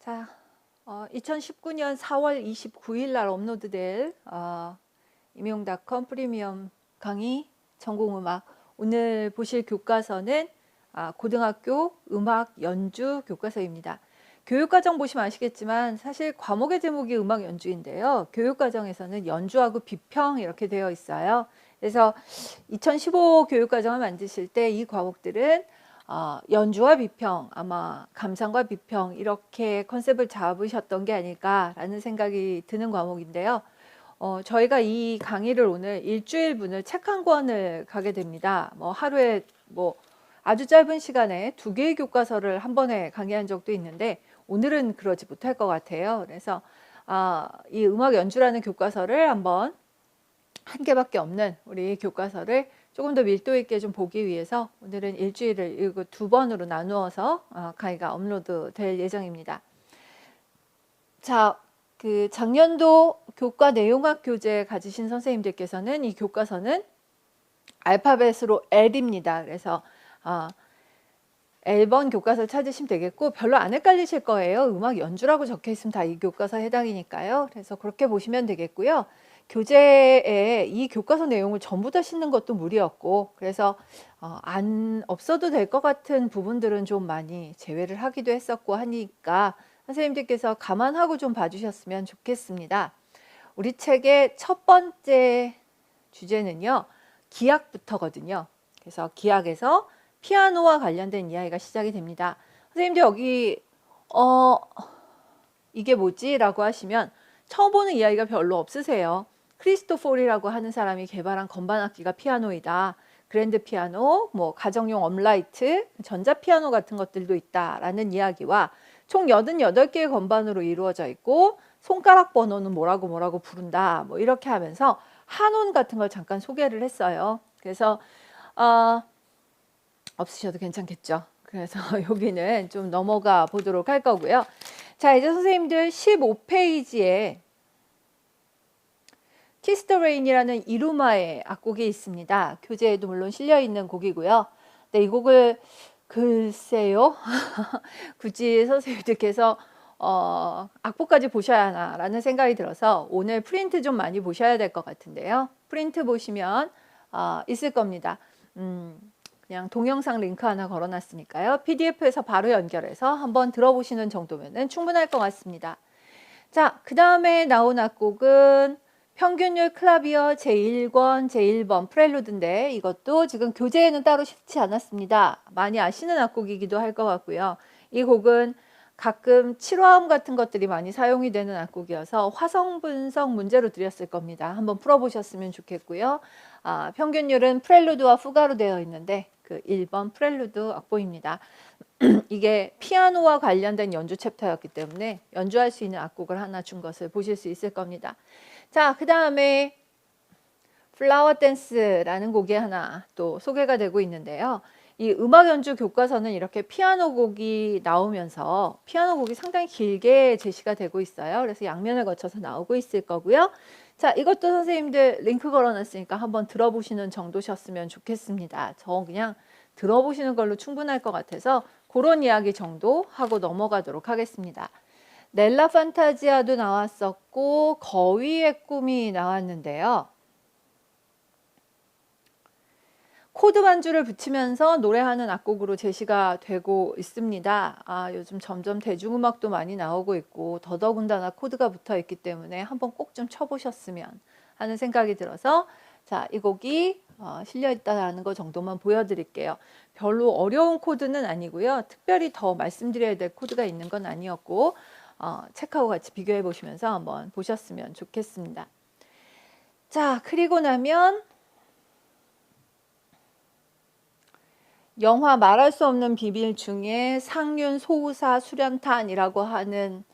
자, 2019년 4월 29일 날 업로드될 임용닷컴 프리미엄 강의 전공음악. 오늘 보실 교과서는 고등학교 음악 연주 교과서입니다. 교육과정 보시면 아시겠지만 사실 과목의 제목이 음악 연주인데요. 교육과정에서는 연주하고 비평 이렇게 되어 있어요. 그래서 2015 교육과정을 만드실 때 이 과목들은 연주와 비평, 아마 감상과 비평 이렇게 컨셉을 잡으셨던 게 아닐까라는 생각이 드는 과목인데요. 저희가 이 강의를 오늘 일주일분을 책 한 권을 가게 됩니다. 하루에 아주 짧은 시간에 2개의 교과서를 한 번에 강의한 적도 있는데 오늘은 그러지 못할 것 같아요. 그래서 이 음악 연주라는 교과서를 한번 한 개밖에 없는 우리 교과서를 조금 더 밀도 있게 좀 보기 위해서 오늘은 일주일을 이거 2번으로 나누어서 강의가 업로드 될 예정입니다. 자, 그 작년도 교과 내용학 교재 가지신 선생님들께서는 이 교과서는 알파벳으로 L입니다. 그래서 L번 교과서 찾으시면 되겠고 별로 안 헷갈리실 거예요. 음악 연주라고 적혀 있으면 다 이 교과서에 해당이니까요. 그래서 그렇게 보시면 되겠고요. 교재에 이 교과서 내용을 전부 다 싣는 것도 무리였고, 그래서 안 없어도 될 것 같은 부분들은 좀 많이 제외를 하기도 했었고 하니까 선생님들께서 감안하고 좀 봐주셨으면 좋겠습니다. 우리 책의 첫 번째 주제는요, 기악부터거든요. 그래서 기악에서 피아노와 관련된 이야기가 시작이 됩니다. 선생님들 여기 이게 뭐지? 라고 하시면 처음 보는 이야기가 별로 없으세요. 크리스토폴이라고 하는 사람이 개발한 건반악기가 피아노이다. 그랜드 피아노, 가정용 엄라이트, 전자피아노 같은 것들도 있다라는 이야기와 총 88개의 건반으로 이루어져 있고 손가락 번호는 뭐라고 부른다. 이렇게 하면서 한온 같은 걸 잠깐 소개를 했어요. 그래서 없으셔도 괜찮겠죠. 그래서 여기는 좀 넘어가 보도록 할 거고요. 자, 이제 선생님들 15페이지에 키스 더 레인이라는 이루마의 악곡이 있습니다. 교재에도 물론 실려 있는 곡이고요. 네, 이 곡을 글쎄요. 굳이 선생님들께서 악보까지 보셔야 하나라는 생각이 들어서 오늘 프린트 좀 많이 보셔야 될 것 같은데요. 프린트 보시면 있을 겁니다. 그냥 동영상 링크 하나 걸어놨으니까요. PDF에서 바로 연결해서 한번 들어보시는 정도면 충분할 것 같습니다. 자, 그 다음에 나온 악곡은 평균율 클라비어 제1권, 제1번 프렐루드인데 이것도 지금 교재에는 따로 실지 않았습니다. 많이 아시는 악곡이기도 할 것 같고요. 이 곡은 가끔 7화음 같은 것들이 많이 사용이 되는 악곡이어서 화성 분석 문제로 드렸을 겁니다. 한번 풀어보셨으면 좋겠고요. 평균율은 프렐루드와 푸가로 되어 있는데 그 1번 프렐루드 악보입니다. 이게 피아노와 관련된 연주 챕터였기 때문에 연주할 수 있는 악곡을 하나 준 것을 보실 수 있을 겁니다. 자, 그 다음에 플라워 댄스라는 곡이 하나 또 소개가 되고 있는데요. 이 음악 연주 교과서는 이렇게 피아노 곡이 나오면서 피아노 곡이 상당히 길게 제시가 되고 있어요. 그래서 양면을 거쳐서 나오고 있을 거고요. 자, 이것도 선생님들 링크 걸어놨으니까 한번 들어보시는 정도셨으면 좋겠습니다. 저 그냥 들어보시는 걸로 충분할 것 같아서 그런 이야기 정도 하고 넘어가도록 하겠습니다. 넬라 판타지아도 나왔었고 거위의 꿈이 나왔는데요. 코드 반주를 붙이면서 노래하는 악곡으로 제시가 되고 있습니다. 요즘 점점 대중음악도 많이 나오고 있고 더더군다나 코드가 붙어 있기 때문에 한번 꼭 좀 쳐보셨으면 하는 생각이 들어서 자, 이 곡이 실려 있다는 거 정도만 보여드릴게요. 별로 어려운 코드는 아니고요. 특별히 더 말씀드려야 될 코드가 있는 건 아니었고 책하고 같이 비교해 보시면서 한번 보셨으면 좋겠습니다. 자, 그리고 나면 영화 말할 수 없는 비밀 중에 상륜 소우사 수련탄이라고 하는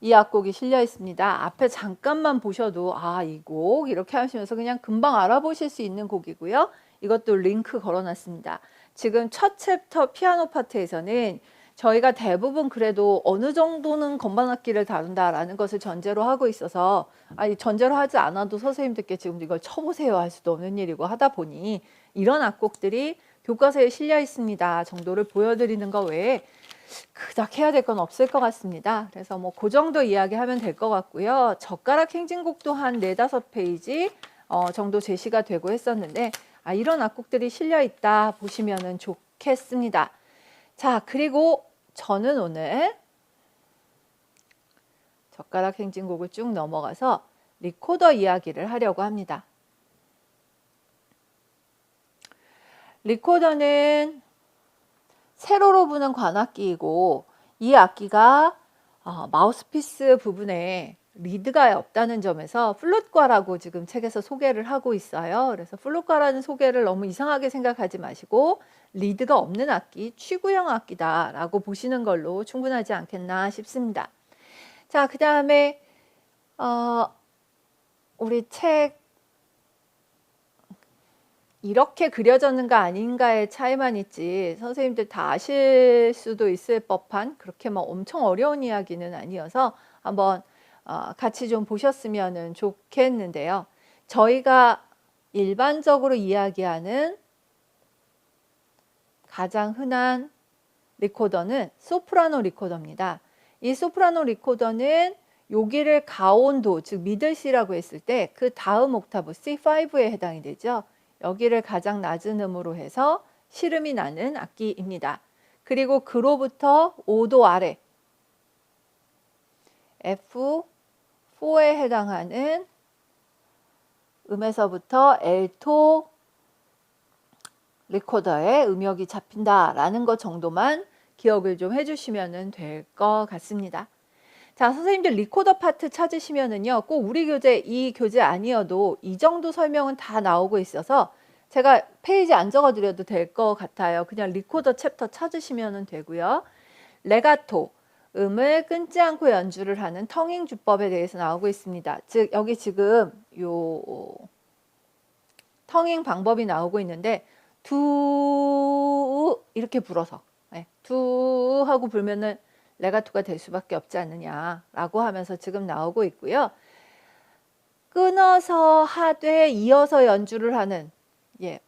이 악곡이 실려 있습니다. 앞에 잠깐만 보셔도 이 곡 이렇게 하시면서 그냥 금방 알아보실 수 있는 곡이고요. 이것도 링크 걸어놨습니다. 지금 첫 챕터 피아노 파트에서는 저희가 대부분 그래도 어느 정도는 건반악기를 다룬다라는 것을 전제로 하고 있어서 전제로 하지 않아도 선생님들께 지금 이걸 쳐보세요 할 수도 없는 일이고 하다 보니 이런 악곡들이 교과서에 실려 있습니다 정도를 보여드리는 것 외에 그닥 해야 될 건 없을 것 같습니다. 그래서 뭐 그 정도 이야기하면 될 것 같고요. 젓가락 행진곡도 한 4-5페이지 정도 제시가 되고 했었는데 이런 악곡들이 실려 있다 보시면 좋겠습니다. 자, 그리고 저는 오늘 젓가락 행진곡을 쭉 넘어가서 리코더 이야기를 하려고 합니다. 리코더는 세로로 부는 관악기이고 이 악기가 마우스피스 부분에 리드가 없다는 점에서 플룻과라고 지금 책에서 소개를 하고 있어요. 그래서 플룻과라는 소개를 너무 이상하게 생각하지 마시고 리드가 없는 악기, 취구형 악기다라고 보시는 걸로 충분하지 않겠나 싶습니다. 자, 그 다음에 우리 책 이렇게 그려졌는가 아닌가의 차이만 있지 선생님들 다 아실 수도 있을 법한 그렇게 막 엄청 어려운 이야기는 아니어서 한번 같이 좀 보셨으면 좋겠는데요. 저희가 일반적으로 이야기하는 가장 흔한 리코더는 소프라노 리코더입니다. 이 소프라노 리코더는 여기를 가온도 즉 미들 C라고 했을 때 그 다음 옥타브 C5에 해당이 되죠. 여기를 가장 낮은 음으로 해서 시름이 나는 악기입니다. 그리고 그로부터 5도 아래 F4에 해당하는 음에서부터 엘토 리코더의 음역이 잡힌다라는 것 정도만 기억을 좀 해주시면 될 것 같습니다. 자, 선생님들 리코더 파트 찾으시면은요, 꼭 우리 교재, 이 교재 아니어도 이 정도 설명은 다 나오고 있어서 제가 페이지 안 적어 드려도 될 것 같아요. 그냥 리코더 챕터 찾으시면 되고요. 레가토, 음을 끊지 않고 연주를 하는 텅잉 주법에 대해서 나오고 있습니다. 즉, 여기 지금 요 텅잉 방법이 나오고 있는데 두 이렇게 불어서 두 하고 불면은 레가토가 될 수밖에 없지 않느냐라고 하면서 지금 나오고 있고요. 끊어서 하되 이어서 연주를 하는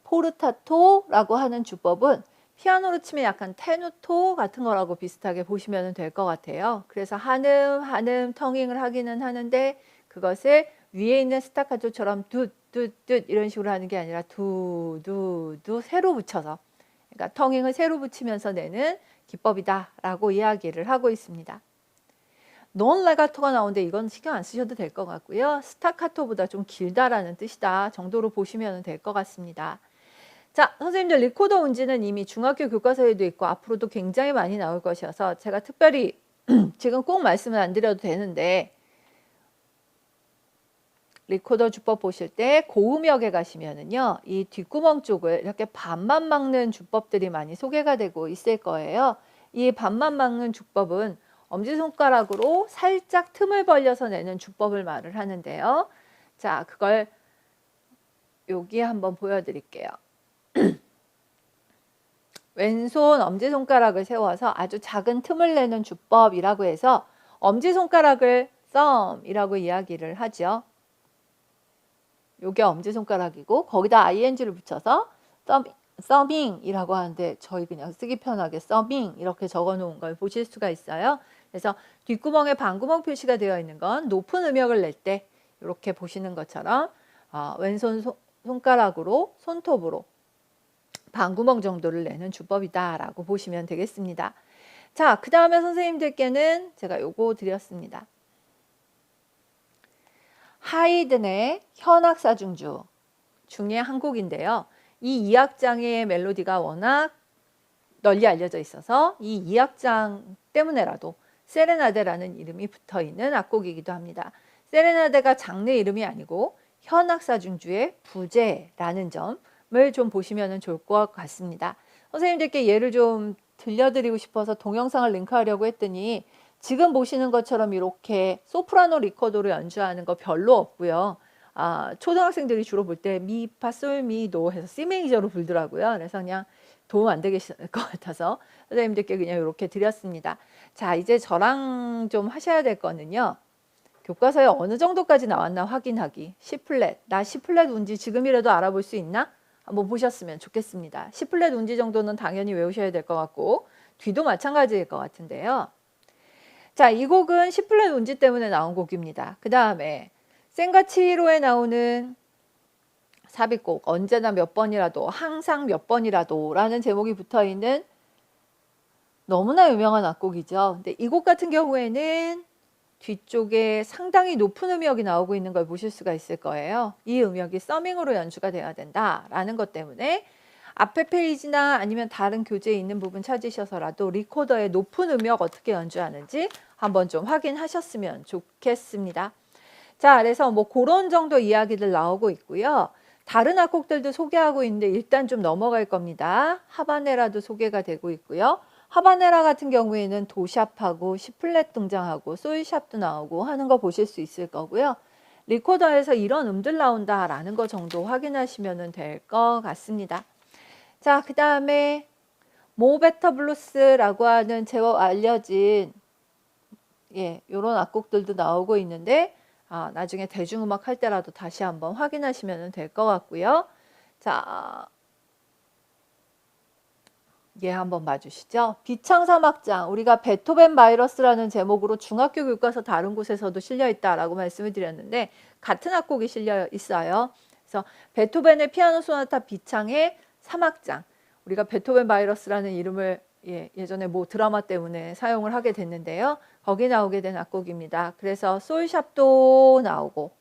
포르타토라고 하는 주법은 피아노로 치면 약간 테누토 같은 거라고 비슷하게 보시면 될 것 같아요. 그래서 한음 텅잉을 하기는 하는데 그것을 위에 있는 스타카토처럼 둣 이런 식으로 하는 게 아니라 두 세로 붙여서 그러니까 텅잉을 세로 붙이면서 내는 기법이다라고 이야기를 하고 있습니다. 논 레가토가 나오는데 이건 신경 안 쓰셔도 될 것 같고요. 스타카토보다 좀 길다라는 뜻이다 정도로 보시면 될 것 같습니다. 자, 선생님들 리코더 운지는 이미 중학교 교과서에도 있고 앞으로도 굉장히 많이 나올 것이어서 제가 특별히 지금 꼭 말씀을 안 드려도 되는데 리코더 주법 보실 때 고음역에 가시면은요, 이 뒷구멍 쪽을 이렇게 반만 막는 주법들이 많이 소개가 되고 있을 거예요. 이 반만 막는 주법은 엄지손가락으로 살짝 틈을 벌려서 내는 주법을 말을 하는데요. 자, 그걸 여기 한번 보여드릴게요. 왼손 엄지손가락을 세워서 아주 작은 틈을 내는 주법이라고 해서 엄지손가락을 thumb이라고 이야기를 하죠. 요게 엄지손가락이고 거기다 ing를 붙여서 thumbing이라고 하는데 저희 그냥 쓰기 편하게 thumbing 이렇게 적어 놓은 걸 보실 수가 있어요. 그래서 뒷구멍에 반구멍 표시가 되어 있는 건 높은 음역을 낼 때 이렇게 보시는 것처럼 왼손 손가락으로 손톱으로 반구멍 정도를 내는 주법이다 라고 보시면 되겠습니다. 자, 그 다음에 선생님들께는 제가 요거 드렸습니다. 하이든의 현악사중주 중에 한 곡인데요. 이 2악장의 멜로디가 워낙 널리 알려져 있어서 이 2악장 때문에라도 세레나데라는 이름이 붙어있는 악곡이기도 합니다. 세레나데가 장르 이름이 아니고 현악사중주의 부제라는 점을 좀 보시면 좋을 것 같습니다. 선생님들께 예를 좀 들려드리고 싶어서 동영상을 링크하려고 했더니 지금 보시는 것처럼 이렇게 소프라노 리코더로 연주하는 거 별로 없고요. 초등학생들이 주로 볼 때 미, 파, 솔, 미, 도 해서 C 메이저로 불더라고요. 그래서 그냥 도움 안 되겠을 것 같아서 선생님들께 그냥 이렇게 드렸습니다. 자, 이제 저랑 좀 하셔야 될 거는요. 교과서에 어느 정도까지 나왔나 확인하기. C플랫. 나 C플랫 운지 지금이라도 알아볼 수 있나? 한번 보셨으면 좋겠습니다. C플랫 운지 정도는 당연히 외우셔야 될 것 같고 뒤도 마찬가지일 것 같은데요. 자, 이 곡은 C플랫 운지 때문에 나온 곡입니다. 그 다음에 센과 치히로에 나오는 삽입곡 언제나 몇 번이라도 항상 몇 번이라도 라는 제목이 붙어있는 너무나 유명한 악곡이죠. 근데 이 곡 같은 경우에는 뒤쪽에 상당히 높은 음역이 나오고 있는 걸 보실 수가 있을 거예요. 이 음역이 서밍으로 연주가 되어야 된다라는 것 때문에 앞에 페이지나 아니면 다른 교재에 있는 부분 찾으셔서라도 리코더의 높은 음역 어떻게 연주하는지 한번 좀 확인하셨으면 좋겠습니다. 자, 그래서 뭐 그런 정도 이야기들 나오고 있고요. 다른 악곡들도 소개하고 있는데 일단 좀 넘어갈 겁니다. 하바네라도 소개가 되고 있고요. 하바네라 같은 경우에는 도샵하고 C플랫 등장하고 소이샵도 나오고 하는 거 보실 수 있을 거고요. 리코더에서 이런 음들 나온다라는 거 정도 확인하시면 될 것 같습니다. 자, 그 다음에 모베터 블루스라고 하는 제법 알려진 요런 악곡들도 나오고 있는데 나중에 대중음악 할 때라도 다시 한번 확인하시면 될 것 같고요. 자, 한번 봐주시죠. 비창사막장, 우리가 베토벤 바이러스라는 제목으로 중학교 교과서 다른 곳에서도 실려 있다라고 말씀을 드렸는데 같은 악곡이 실려 있어요. 그래서 베토벤의 피아노 소나타 비창의 사막장, 우리가 베토벤 바이러스라는 이름을 예전에 뭐 드라마 때문에 사용을 하게 됐는데요. 거기 나오게 된 악곡입니다. 그래서 솔샵도 나오고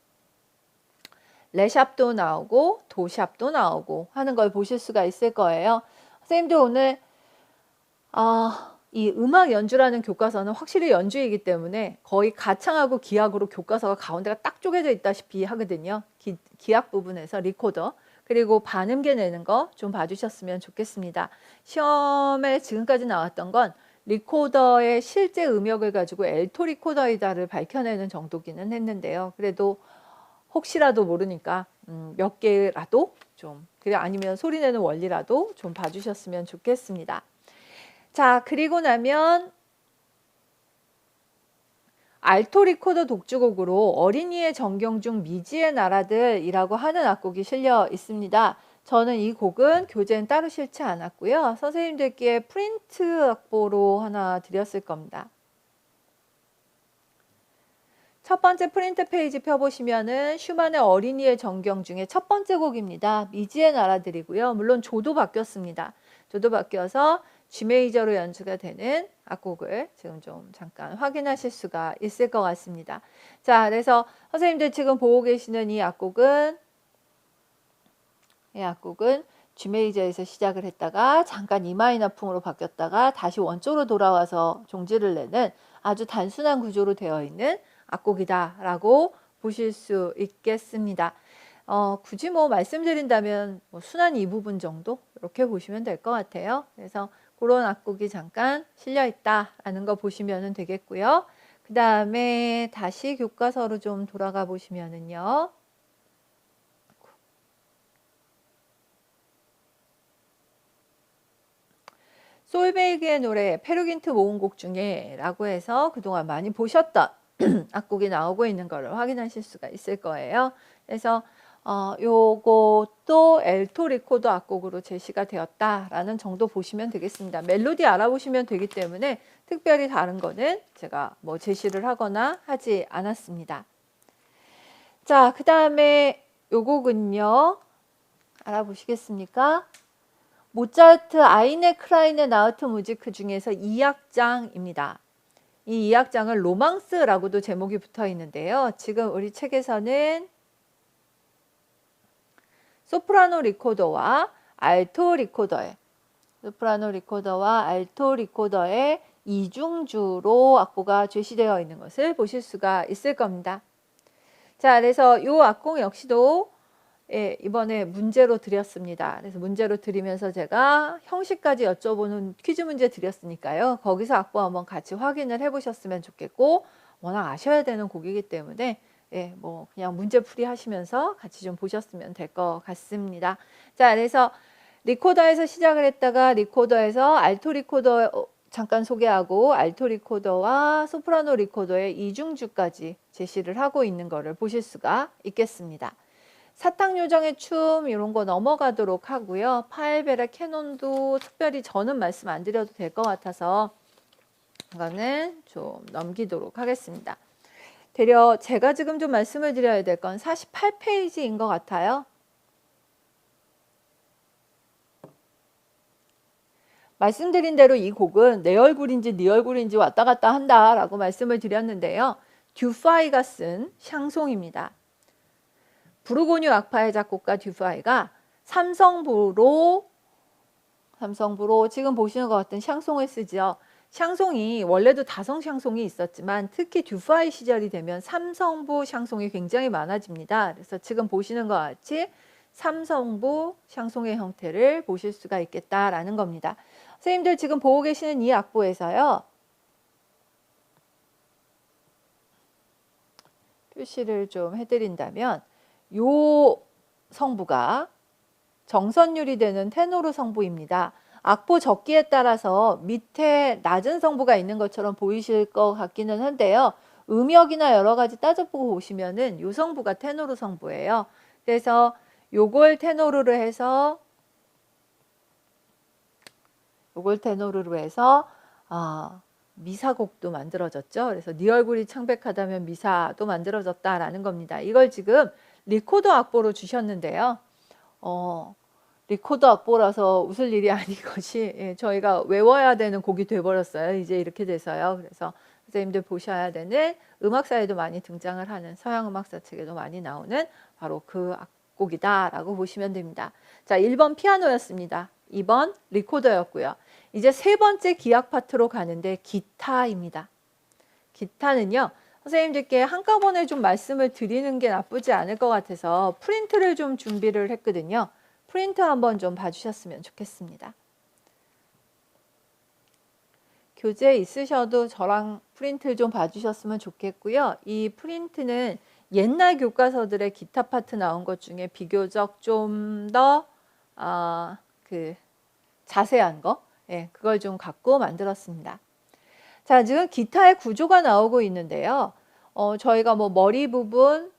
레샵도 나오고 도샵도 나오고 하는 걸 보실 수가 있을 거예요. 선생님도 오늘 이 음악 연주라는 교과서는 확실히 연주이기 때문에 거의 가창하고 기악으로 교과서가 가운데가 딱 쪼개져 있다시피 하거든요. 기악 부분에서 리코더 그리고 반음계 내는 거 좀 봐주셨으면 좋겠습니다. 시험에 지금까지 나왔던 건 리코더의 실제 음역을 가지고 엘토 리코더이다를 밝혀내는 정도기는 했는데요. 그래도 혹시라도 모르니까 몇 개라도 좀 그래 아니면 소리내는 원리라도 좀 봐주셨으면 좋겠습니다. 자, 그리고 나면 알토 리코더 독주곡으로 어린이의 정경 중 미지의 나라들이라고 하는 악곡이 실려 있습니다. 저는 이 곡은 교재는 따로 실지 않았고요. 선생님들께 프린트 악보로 하나 드렸을 겁니다. 첫 번째 프린트 페이지 펴보시면은 슈만의 어린이의 정경 중에 첫 번째 곡입니다. 미지의 나라들이고요. 물론 조도 바뀌었습니다. 조도 바뀌어서 G 메이저로 연주가 되는 악곡을 지금 좀 잠깐 확인하실 수가 있을 것 같습니다. 자, 그래서 선생님들 지금 보고 계시는 이 악곡은 G 메이저에서 시작을 했다가 잠깐 E 마이너풍으로 바뀌었다가 다시 원조로 돌아와서 종지를 내는 아주 단순한 구조로 되어 있는 악곡이다라고 보실 수 있겠습니다. 굳이 뭐 말씀드린다면 뭐 순한 이 부분 정도 이렇게 보시면 될 것 같아요. 그래서 그런 악곡이 잠깐 실려 있다라는 거 보시면 되겠고요. 그 다음에 다시 교과서로 좀 돌아가 보시면은요. 솔베이그의 노래 페루긴트 모음곡 중에 라고 해서 그동안 많이 보셨던 악곡이 나오고 있는 것을 확인하실 수가 있을 거예요. 그래서 요것도 엘토 리코더 악곡으로 제시가 되었다라는 정도 보시면 되겠습니다. 멜로디 알아보시면 되기 때문에 특별히 다른 거는 제가 뭐 제시를 하거나 하지 않았습니다. 자, 그 다음에 요 곡은요. 알아보시겠습니까? 모차르트 아이네 크라이네 나우트 무지크 중에서 2악장입니다. 이 2악장은 로망스라고도 제목이 붙어 있는데요. 지금 우리 책에서는 소프라노 리코더와 알토 리코더의 이중주로 악보가 제시되어 있는 것을 보실 수가 있을 겁니다. 자, 그래서 이 악곡 역시도 이번에 문제로 드렸습니다. 그래서 문제로 드리면서 제가 형식까지 여쭤보는 퀴즈 문제 드렸으니까요. 거기서 악보 한번 같이 확인을 해보셨으면 좋겠고 워낙 아셔야 되는 곡이기 때문에 뭐 그냥 문제풀이 하시면서 같이 좀 보셨으면 될 것 같습니다. 자, 그래서 리코더에서 시작을 했다가 리코더에서 알토 리코더 잠깐 소개하고 알토 리코더와 소프라노 리코더의 이중주까지 제시를 하고 있는 것을 보실 수가 있겠습니다. 사탕 요정의 춤 이런 거 넘어가도록 하고요. 파엘베라 캐논도 특별히 저는 말씀 안 드려도 될 것 같아서 이거는 좀 넘기도록 하겠습니다. 되려 제가 지금 좀 말씀을 드려야 될 건 48페이지인 것 같아요. 말씀드린 대로 이 곡은 내 얼굴인지 네 얼굴인지 왔다 갔다 한다라고 말씀을 드렸는데요. 듀파이가 쓴 샹송입니다. 부르고뉴 악파의 작곡가 듀파이가 삼성부로 지금 보시는 것 같은 샹송을 쓰죠. 샹송이 원래도 다성 샹송이 있었지만 특히 듀파이 시절이 되면 삼성부 샹송이 굉장히 많아집니다. 그래서 지금 보시는 것 같이 삼성부 샹송의 형태를 보실 수가 있겠다라는 겁니다. 선생님들 지금 보고 계시는 이 악보에서요. 표시를 좀 해드린다면 요 성부가 정선율이 되는 테노르 성부입니다. 악보 적기에 따라서 밑에 낮은 성부가 있는 것처럼 보이실 것 같기는 한데요. 음역이나 여러 가지 따져보고 보시면은 요 성부가 테노르 성부예요. 그래서 요걸 테노르로 해서 미사곡도 만들어졌죠. 그래서 네 얼굴이 창백하다면 미사도 만들어졌다라는 겁니다. 이걸 지금 리코더 악보로 주셨는데요. 리코더 악보라서 웃을 일이 아닌 것이 저희가 외워야 되는 곡이 돼버렸어요. 이제 이렇게 돼서요. 그래서 선생님들 보셔야 되는 음악사에도 많이 등장을 하는 서양 음악사 책에도 많이 나오는 바로 그 악곡이다라고 보시면 됩니다. 자, 1번 피아노였습니다. 2번 리코더였고요. 이제 세 번째 기악 파트로 가는데 기타입니다. 기타는요. 선생님들께 한꺼번에 좀 말씀을 드리는 게 나쁘지 않을 것 같아서 프린트를 좀 준비를 했거든요. 프린트 한번 좀 봐주셨으면 좋겠습니다. 교재 있으셔도 저랑 프린트 좀 봐주셨으면 좋겠고요. 이 프린트는 옛날 교과서들의 기타 파트 나온 것 중에 비교적 좀 더 자세한 거, 그걸 좀 갖고 만들었습니다. 자, 지금 기타의 구조가 나오고 있는데요. 저희가 뭐 머리 부분,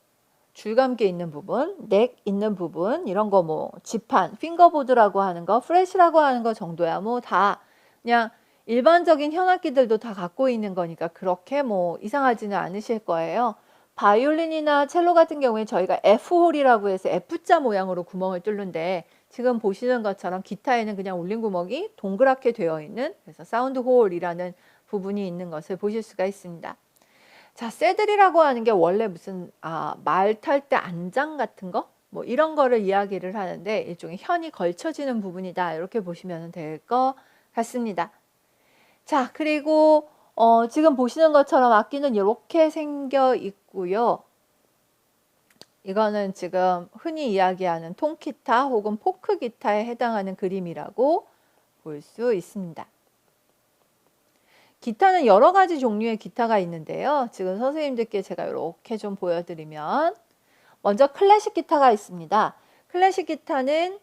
줄감기 있는 부분, 넥 있는 부분, 이런 거 뭐 지판, 핑거보드라고 하는 거, 프레시라고 하는 거 정도야 뭐 다 그냥 일반적인 현악기들도 다 갖고 있는 거니까 그렇게 뭐 이상하지는 않으실 거예요. 바이올린이나 첼로 같은 경우에 저희가 F홀이라고 해서 F자 모양으로 구멍을 뚫는데 지금 보시는 것처럼 기타에는 그냥 울림 구멍이 동그랗게 되어 있는 그래서 사운드 홀이라는 부분이 있는 것을 보실 수가 있습니다. 자, 새들이라고 하는 게 원래 무슨 말 탈 때 안장 같은 거? 뭐 이런 거를 이야기를 하는데 일종의 현이 걸쳐지는 부분이다. 이렇게 보시면 될 것 같습니다. 자, 그리고 지금 보시는 것처럼 악기는 이렇게 생겨 있고요. 이거는 지금 흔히 이야기하는 통기타 혹은 포크 기타에 해당하는 그림이라고 볼 수 있습니다. 기타는 여러 가지 종류의 기타가 있는데요. 지금 선생님들께 제가 이렇게 좀 보여드리면 먼저 클래식 기타가 있습니다. 클래식 기타는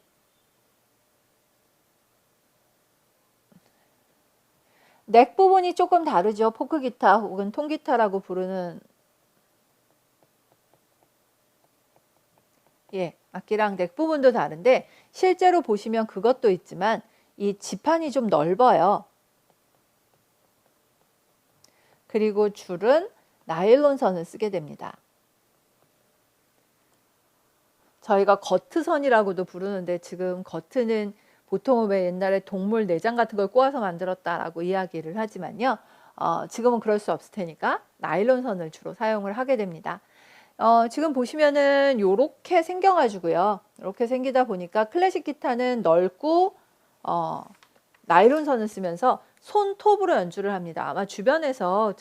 넥 부분이 조금 다르죠. 포크 기타 혹은 통기타라고 부르는 악기랑 넥 부분도 다른데 실제로 보시면 그것도 있지만 이 지판이 좀 넓어요. 그리고 줄은 나일론 선을 쓰게 됩니다. 저희가 거트선이라고도 부르는데 지금 거트는 보통 왜 옛날에 동물 내장 같은 걸 꼬아서 만들었다라고 이야기를 하지만요. 지금은 그럴 수 없을 테니까 나일론 선을 주로 사용을 하게 됩니다. 지금 보시면은 요렇게 생겨가지고요. 이렇게 생기다 보니까 클래식 기타는 넓고 나일론 선을 쓰면서 손톱으로 연주를 합니다. 아마 주변에서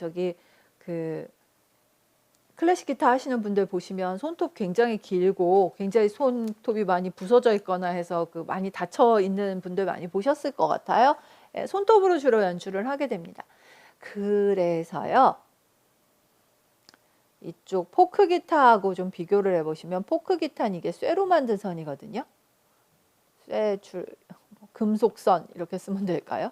클래식 기타 하시는 분들 보시면 손톱 굉장히 길고 굉장히 손톱이 많이 부서져 있거나 해서 많이 다쳐 있는 분들 많이 보셨을 것 같아요. 손톱으로 주로 연주를 하게 됩니다. 그래서요. 이쪽 포크 기타하고 좀 비교를 해보시면 포크 기타는 이게 쇠로 만든 선이거든요. 쇠줄, 금속선 이렇게 쓰면 될까요?